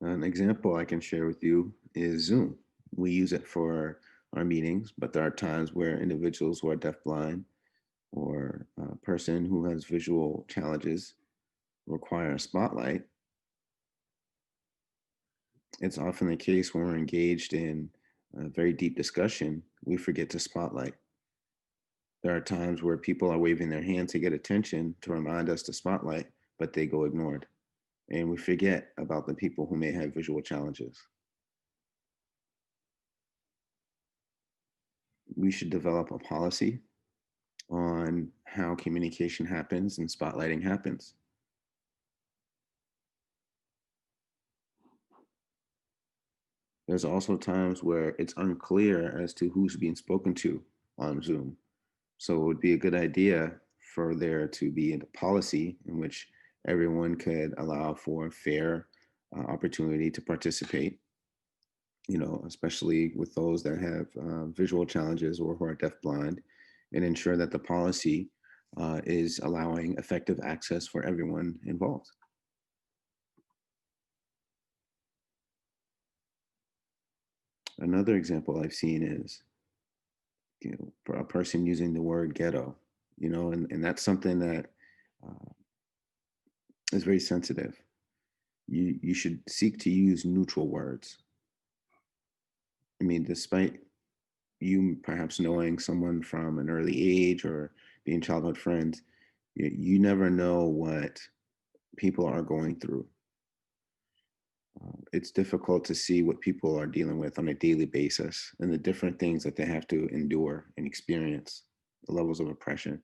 An example I can share with you is Zoom. We use it for our meetings, but there are times where individuals who are deafblind or a person who has visual challenges require a spotlight. It's often the case when we're engaged in a very deep discussion, we forget to spotlight. There are times where people are waving their hand to get attention to remind us to spotlight, but they go ignored. And we forget about the people who may have visual challenges. We should develop a policy on how communication happens and spotlighting happens. There's also times where it's unclear as to who's being spoken to on Zoom. So it would be a good idea for there to be a policy in which everyone could allow for fair opportunity to participate, especially with those that have visual challenges or who are deafblind, and ensure that the policy is allowing effective access for everyone involved. Another example I've seen is, for a person using the word ghetto, and that's something that uh, is very sensitive. You should seek to use neutral words. I mean, despite you perhaps knowing someone from an early age or being childhood friends, you never know what people are going through. It's difficult to see what people are dealing with on a daily basis and the different things that they have to endure and experience, the levels of oppression.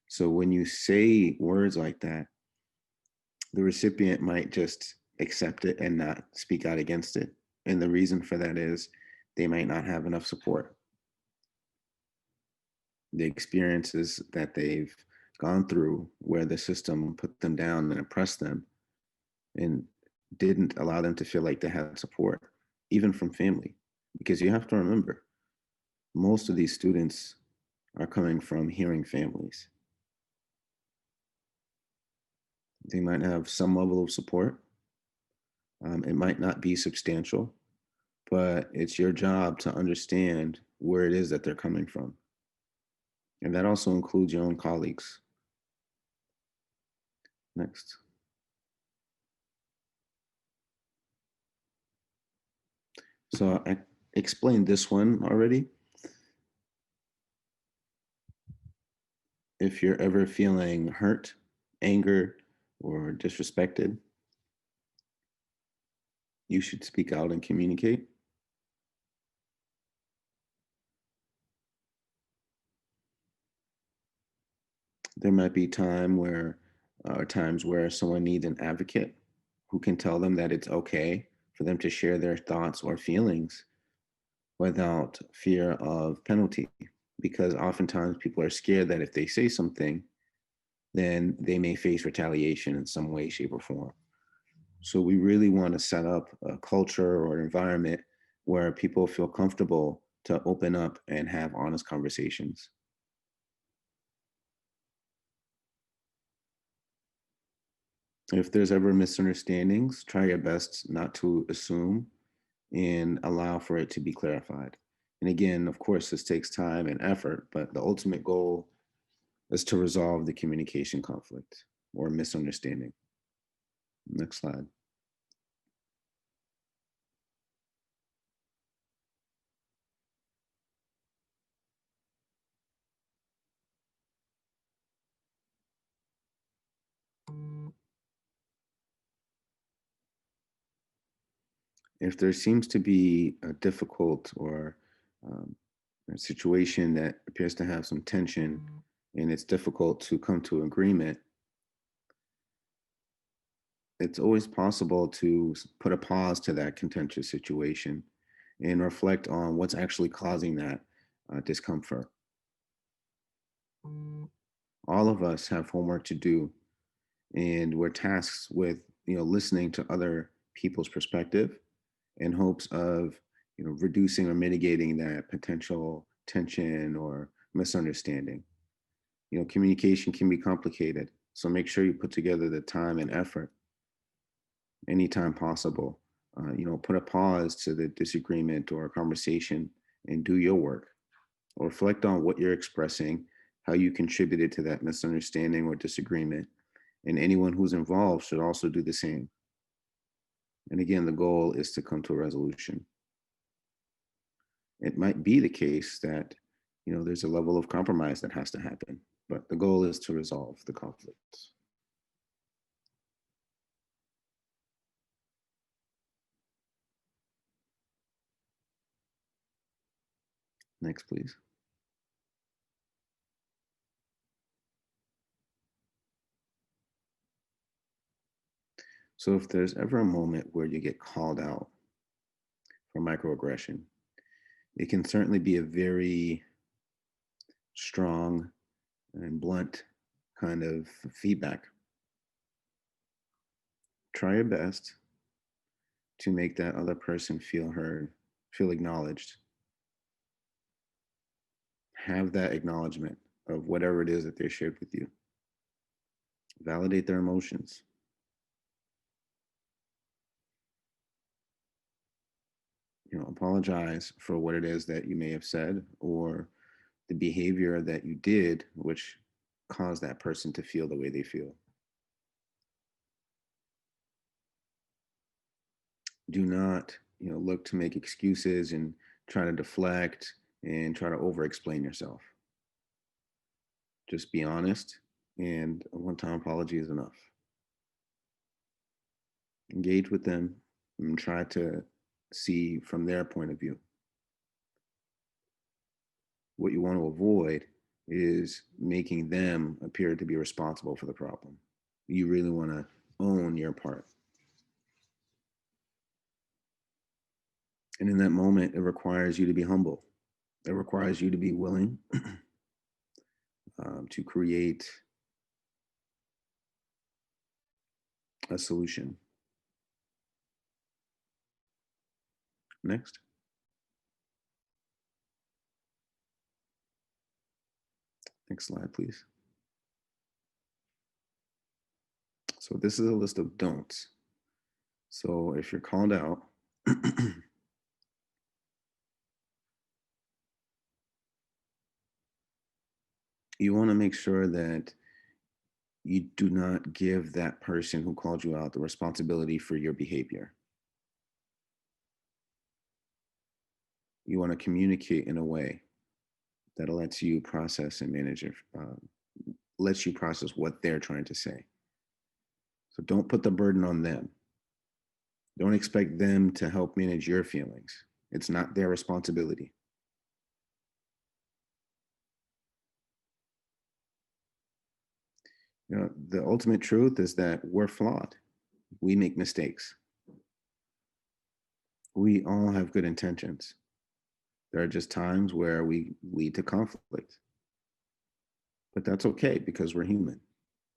So when you say words like that, the recipient might just accept it and not speak out against it. And the reason for that is they might not have enough support. The experiences that they've gone through where the system put them down and oppressed them and didn't allow them to feel like they had support, even from family. Because you have to remember, most of these students are coming from hearing families. They might have some level of support. It might not be substantial, but it's your job to understand where it is that they're coming from. And that also includes your own colleagues. Next. So I explained this one already. If you're ever feeling hurt, anger, or disrespected, you should speak out and communicate. There might be times where someone needs an advocate who can tell them that it's okay for them to share their thoughts or feelings without fear of penalty. Because oftentimes people are scared that if they say something, then they may face retaliation in some way, shape, or form. So we really want to set up a culture or environment where people feel comfortable to open up and have honest conversations. If there's ever misunderstandings, try your best not to assume and allow for it to be clarified. And again, of course, this takes time and effort, but the ultimate goal is to resolve the communication conflict or misunderstanding. Next slide. If there seems to be a difficult or um, a situation that appears to have some tension and it's difficult to come to agreement, it's always possible to put a pause to that contentious situation and reflect on what's actually causing that discomfort. All of us have homework to do, and we're tasked with listening to other people's perspective in hopes of reducing or mitigating that potential tension or misunderstanding. Communication can be complicated, so make sure you put together the time and effort anytime possible. Put a pause to the disagreement or conversation and do your work. Or reflect on what you're expressing, how you contributed to that misunderstanding or disagreement, and anyone who's involved should also do the same. And again, the goal is to come to a resolution. It might be the case that there's a level of compromise that has to happen, but the goal is to resolve the conflicts. Next, please. So if there's ever a moment where you get called out for microaggression, it can certainly be a very strong and blunt kind of feedback. Try your best to make that other person feel heard, feel acknowledged. Have that acknowledgement of whatever it is that they shared with you. Validate their emotions. Apologize for what it is that you may have said or the behavior that you did, which caused that person to feel the way they feel. Do not, look to make excuses and try to deflect and try to over explain yourself. Just be honest, and a one-time apology is enough. Engage with them and try to see from their point of view. What you want to avoid is making them appear to be responsible for the problem. You really want to own your part. And in that moment, it requires you to be humble. It requires you to be willing to create a solution. Next. Next slide, please. So this is a list of don'ts. So if you're called out, you want to make sure that you do not give that person who called you out the responsibility for your behavior. You want to communicate in a way that lets you process and manage it, lets you process what they're trying to say. So don't put the burden on them. Don't expect them to help manage your feelings. It's not their responsibility. The ultimate truth is that we're flawed. We make mistakes. We all have good intentions. There are just times where we lead to conflict. But that's okay because we're human.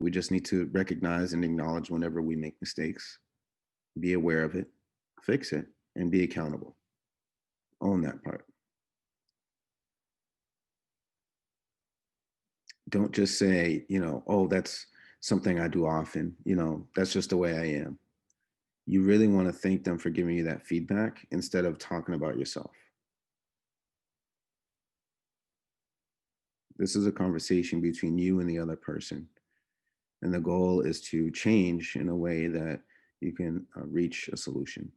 We just need to recognize and acknowledge whenever we make mistakes, be aware of it, fix it, and be accountable. Own that part. Don't just say, oh, that's something I do often. That's just the way I am. you really want to thank them for giving you that feedback instead of talking about yourself. This is a conversation between you and the other person. And the goal is to change in a way that you can reach a solution.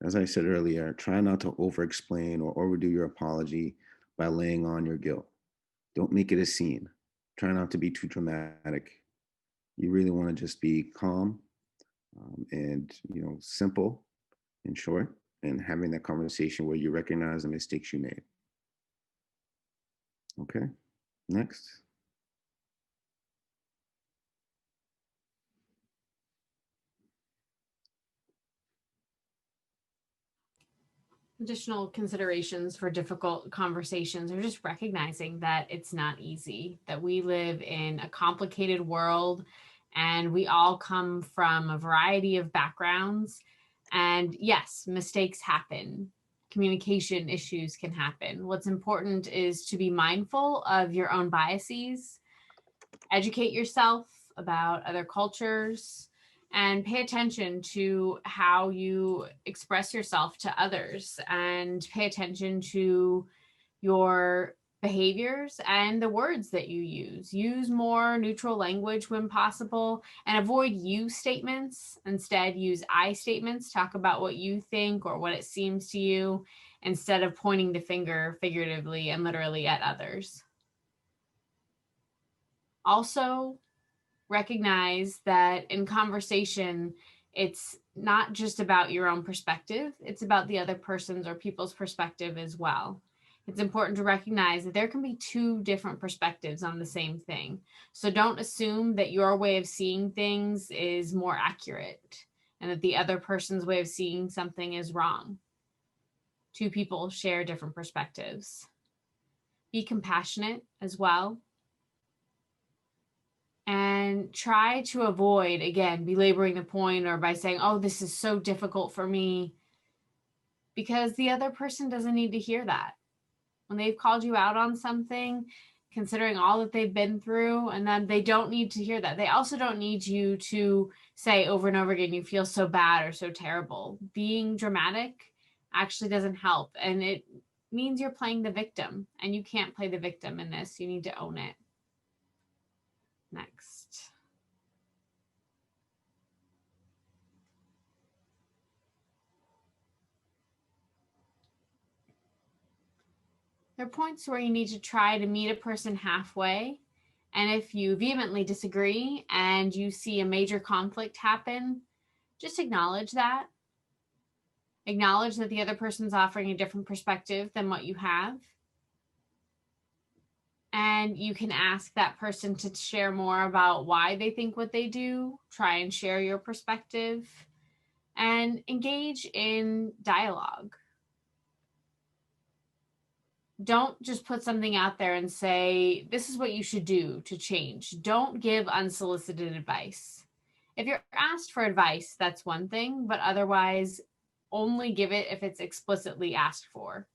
As I said earlier, try not to over explain or overdo your apology by laying on your guilt. Don't make it a scene. Try not to be too dramatic. You really want to just be calm and simple and short, and having that conversation where you recognize the mistakes you made. Okay, next. Additional considerations for difficult conversations are just recognizing that it's not easy, that we live in a complicated world and we all come from a variety of backgrounds. And yes, mistakes happen. Communication issues can happen. What's important is to be mindful of your own biases, educate yourself about other cultures, and pay attention to how you express yourself to others, and pay attention to your behaviors and the words that you use. Use more neutral language when possible and avoid you statements. Instead, use I statements. Talk about what you think or what it seems to you instead of pointing the finger figuratively and literally at others. Also, recognize that in conversation, it's not just about your own perspective, it's about the other person's or people's perspective as well. It's important to recognize that there can be two different perspectives on the same thing. So don't assume that your way of seeing things is more accurate and that the other person's way of seeing something is wrong. Two people share different perspectives. Be compassionate as well, and try to avoid, again, belaboring the point or by saying, oh, this is so difficult for me, because the other person doesn't need to hear that. When they've called you out on something, considering all that they've been through, and then they don't need to hear that. They also don't need you to say over and over again, you feel so bad or so terrible. Being dramatic actually doesn't help. And it means you're playing the victim, and you can't play the victim in this. You need to own it. Next. There are points where you need to try to meet a person halfway. And if you vehemently disagree and you see a major conflict happen, just acknowledge that. Acknowledge that the other person's offering a different perspective than what you have. And you can ask that person to share more about why they think what they do. Try and share your perspective and engage in dialogue. Don't just put something out there and say, this is what you should do to change. Don't give unsolicited advice. If you're asked for advice, that's one thing, but otherwise, only give it if it's explicitly asked for.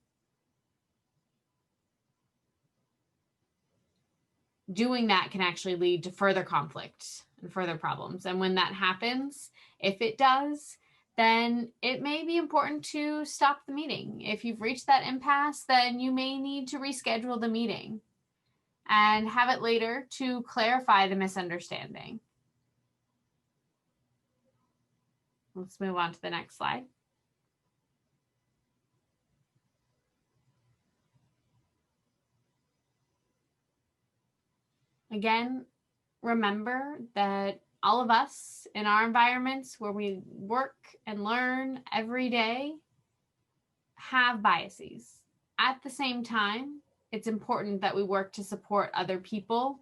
Doing that can actually lead to further conflict and further problems. And when that happens, if it does, then it may be important to stop the meeting. If you've reached that impasse, then you may need to reschedule the meeting and have it later to clarify the misunderstanding. Let's move on to the next slide. Again, remember that all of us in our environments where we work and learn every day have biases. At the same time, it's important that we work to support other people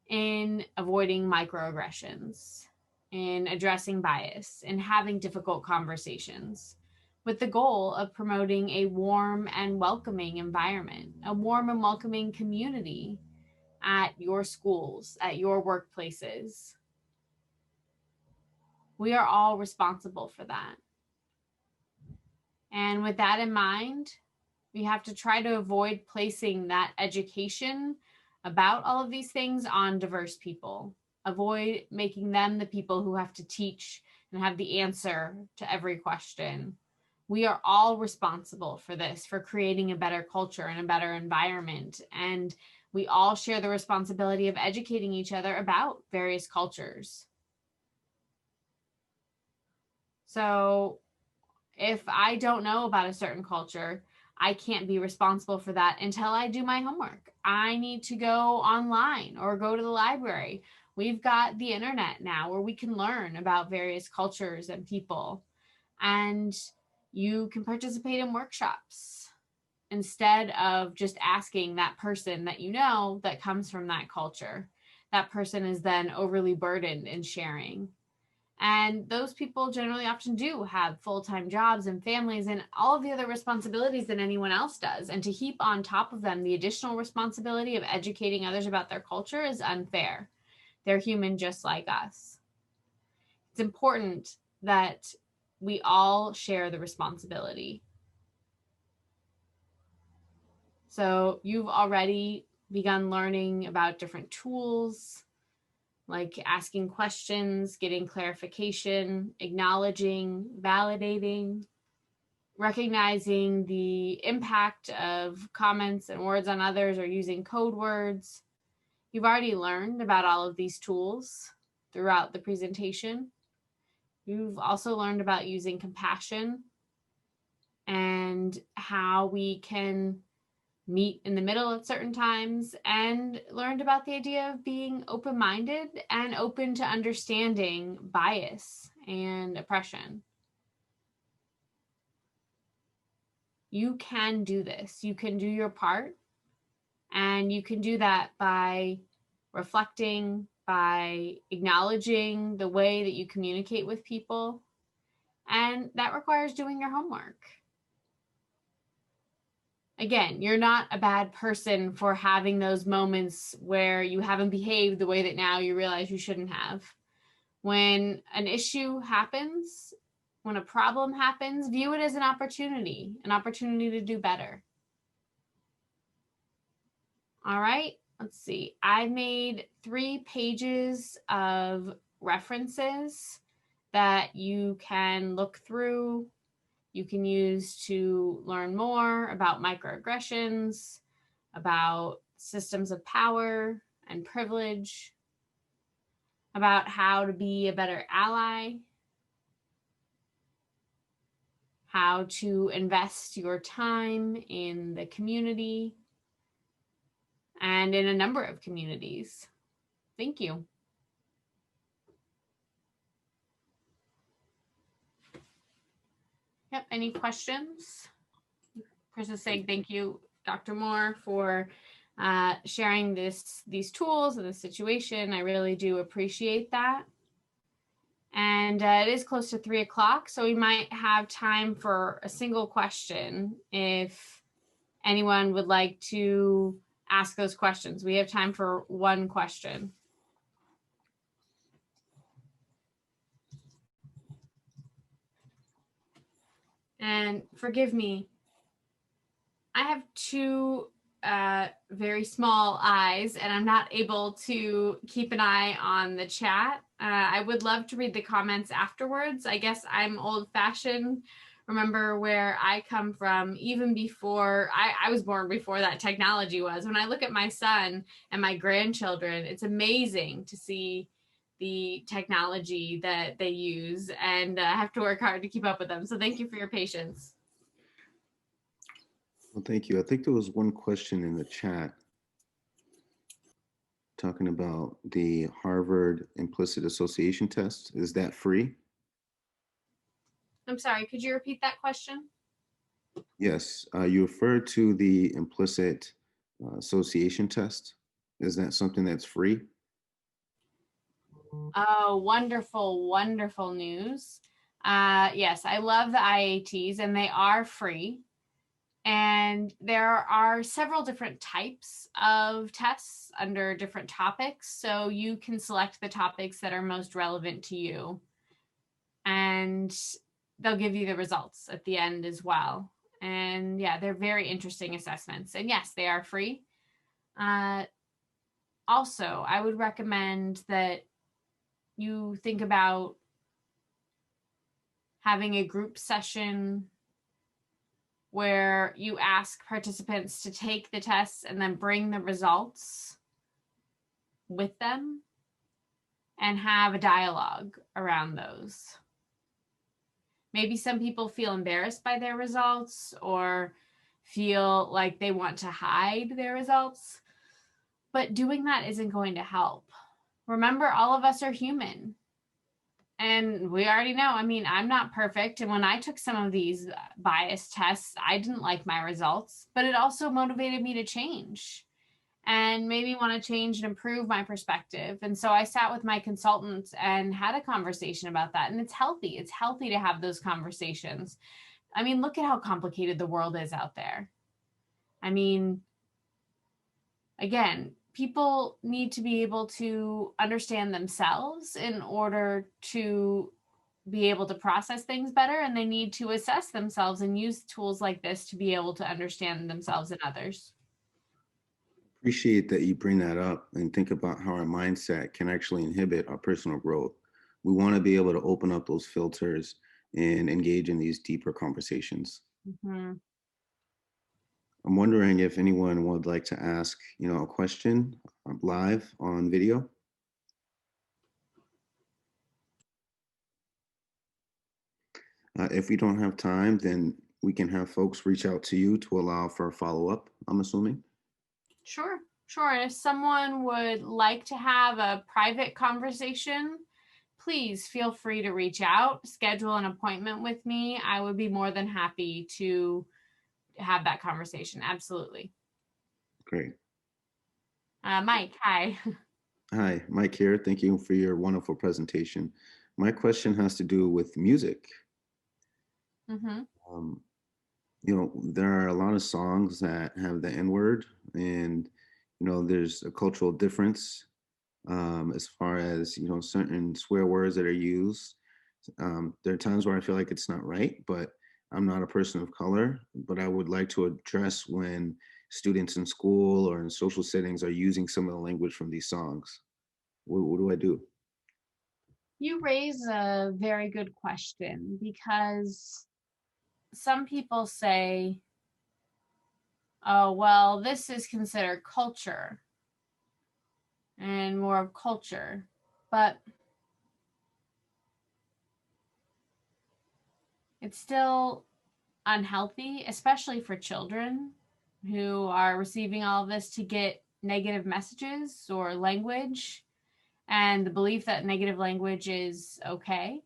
in avoiding microaggressions, in addressing bias, in having difficult conversations, with the goal of promoting a warm and welcoming environment, a warm and welcoming community at your schools, at your workplaces. We are all responsible for that. And with that in mind, we have to try to avoid placing that education about all of these things on diverse people. Avoid making them the people who have to teach and have the answer to every question. We are all responsible for this, for creating a better culture and a better environment. And we all share the responsibility of educating each other about various cultures. So if I don't know about a certain culture, I can't be responsible for that until I do my homework. I need to go online or go to the library. We've got the internet now where we can learn about various cultures and people. And you can participate in workshops instead of just asking that person that you know that comes from that culture. That person is then overly burdened in sharing. And those people generally often do have full-time jobs and families and all of the other responsibilities that anyone else does. And to heap on top of them the additional responsibility of educating others about their culture is unfair. They're human just like us. It's important that we all share the responsibility. So you've already begun learning about different tools, like asking questions, getting clarification, acknowledging, validating, recognizing the impact of comments and words on others, or using code words. You've already learned about all of these tools throughout the presentation. You've also learned about using compassion and how we can meet in the middle at certain times, and learned about the idea of being open-minded and open to understanding bias and oppression. You can do this. You can do your part, and you can do that by reflecting, by acknowledging the way that you communicate with people, and that requires doing your homework. Again, you're not a bad person for having those moments where you haven't behaved the way that now you realize you shouldn't have. When an issue happens, when a problem happens, view it as an opportunity to do better. All right, let's see. I made 3 pages of references that you can look through. You can use to learn more about microaggressions, about systems of power and privilege, about how to be a better ally, how to invest your time in the community and in a number of communities. Thank you. Yep, any questions? Chris is saying thank you, Dr. Moore, for sharing these tools and the situation. I really do appreciate that. And it is close to 3 o'clock, so we might have time for a single question if anyone would like to ask those questions. We have time for one question. And forgive me, I have 2 very small eyes, and I'm not able to keep an eye on the chat. I would love to read the comments afterwards. I guess I'm old-fashioned. Remember where I come from, even before I was born, before that technology was. When I look at my son and my grandchildren, it's amazing to see the technology that they use, and I have to work hard to keep up with them. So thank you for your patience. Well, thank you. I think there was one question in the chat talking about the Harvard implicit association test. Is that free? I'm sorry, could you repeat that question? Yes, you referred to the implicit association test. Is that something that's free? Oh, wonderful, wonderful news. Yes, I love the IATs, and they are free. And there are several different types of tests under different topics. So you can select the topics that are most relevant to you. And they'll give you the results at the end as well. And yeah, they're very interesting assessments. And yes, they are free. Also, I would recommend that you think about having a group session where you ask participants to take the tests and then bring the results with them and have a dialogue around those. Maybe some people feel embarrassed by their results or feel like they want to hide their results, but doing that isn't going to help. Remember, all of us are human. And we already know, I mean, I'm not perfect. And when I took some of these bias tests, I didn't like my results, but it also motivated me to change and maybe want to change and improve my perspective. And so I sat with my consultant and had a conversation about that. And it's healthy. It's healthy to have those conversations. I mean, look at how complicated the world is out there. I mean, again, people need to be able to understand themselves in order to be able to process things better, and they need to assess themselves and use tools like this to be able to understand themselves and others. Appreciate that you bring that up and think about how our mindset can actually inhibit our personal growth. We want to be able to open up those filters and engage in these deeper conversations. Mm-hmm. I'm wondering if anyone would like to ask, a question live on video. If we don't have time, then we can have folks reach out to you to allow for a follow-up, I'm assuming. Sure. And if someone would like to have a private conversation, please feel free to reach out, schedule an appointment with me. I would be more than happy to have that conversation. Absolutely. Great. Mike, hi. Hi, Mike here. Thank you for your wonderful presentation. My question has to do with music. Mm-hmm. Um, there are a lot of songs that have the N word, and there's a cultural difference as far as certain swear words that are used. There are times where I feel like it's not right, but I'm not a person of color. But I would like to address when students in school or in social settings are using some of the language from these songs. What do I do? You raise a very good question because some people say, oh, well, this is considered culture and more of culture. But it's still unhealthy, especially for children who are receiving all of this, to get negative messages or language and the belief that negative language is okay.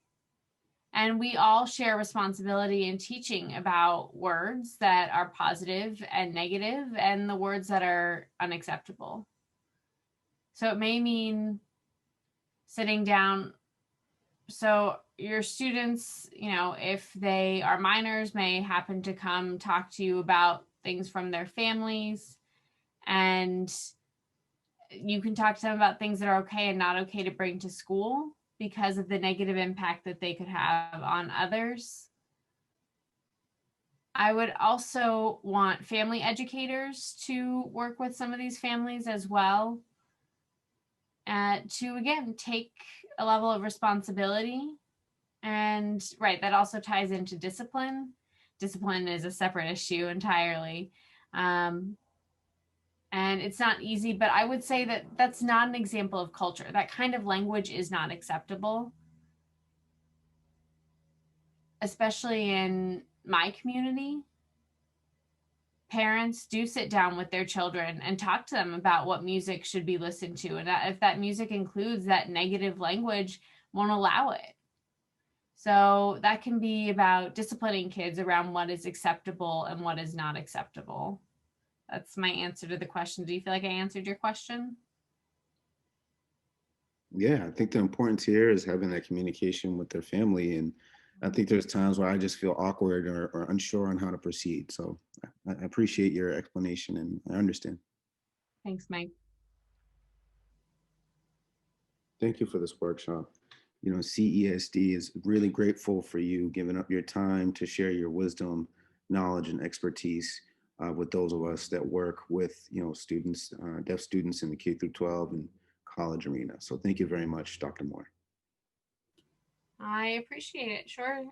And we all share responsibility in teaching about words that are positive and negative and the words that are unacceptable. So it may mean sitting down. So your students, if they are minors, may happen to come talk to you about things from their families, and you can talk to them about things that are okay and not okay to bring to school because of the negative impact that they could have on others. I would also want family educators to work with some of these families as well, to again take a level of responsibility. And right, that also ties into discipline. Discipline is a separate issue entirely. And it's not easy, but I would say that that's not an example of culture. That kind of language is not acceptable, especially in my community. Parents do sit down with their children and talk to them about what music should be listened to. And if that music includes that negative language, won't allow it. So that can be about disciplining kids around what is acceptable and what is not acceptable. That's my answer to the question. Do you feel like I answered your question? Yeah, I think the importance here is having that communication with their family. And I think there's times where I just feel awkward or unsure on how to proceed. So I appreciate your explanation and I understand. Thanks, Mike. Thank you for this workshop. CESD is really grateful for you giving up your time to share your wisdom, knowledge, and expertise with those of us that work with, students, deaf students in the K through 12 and college arena. So thank you very much, Dr. Moore. I appreciate it. Sure.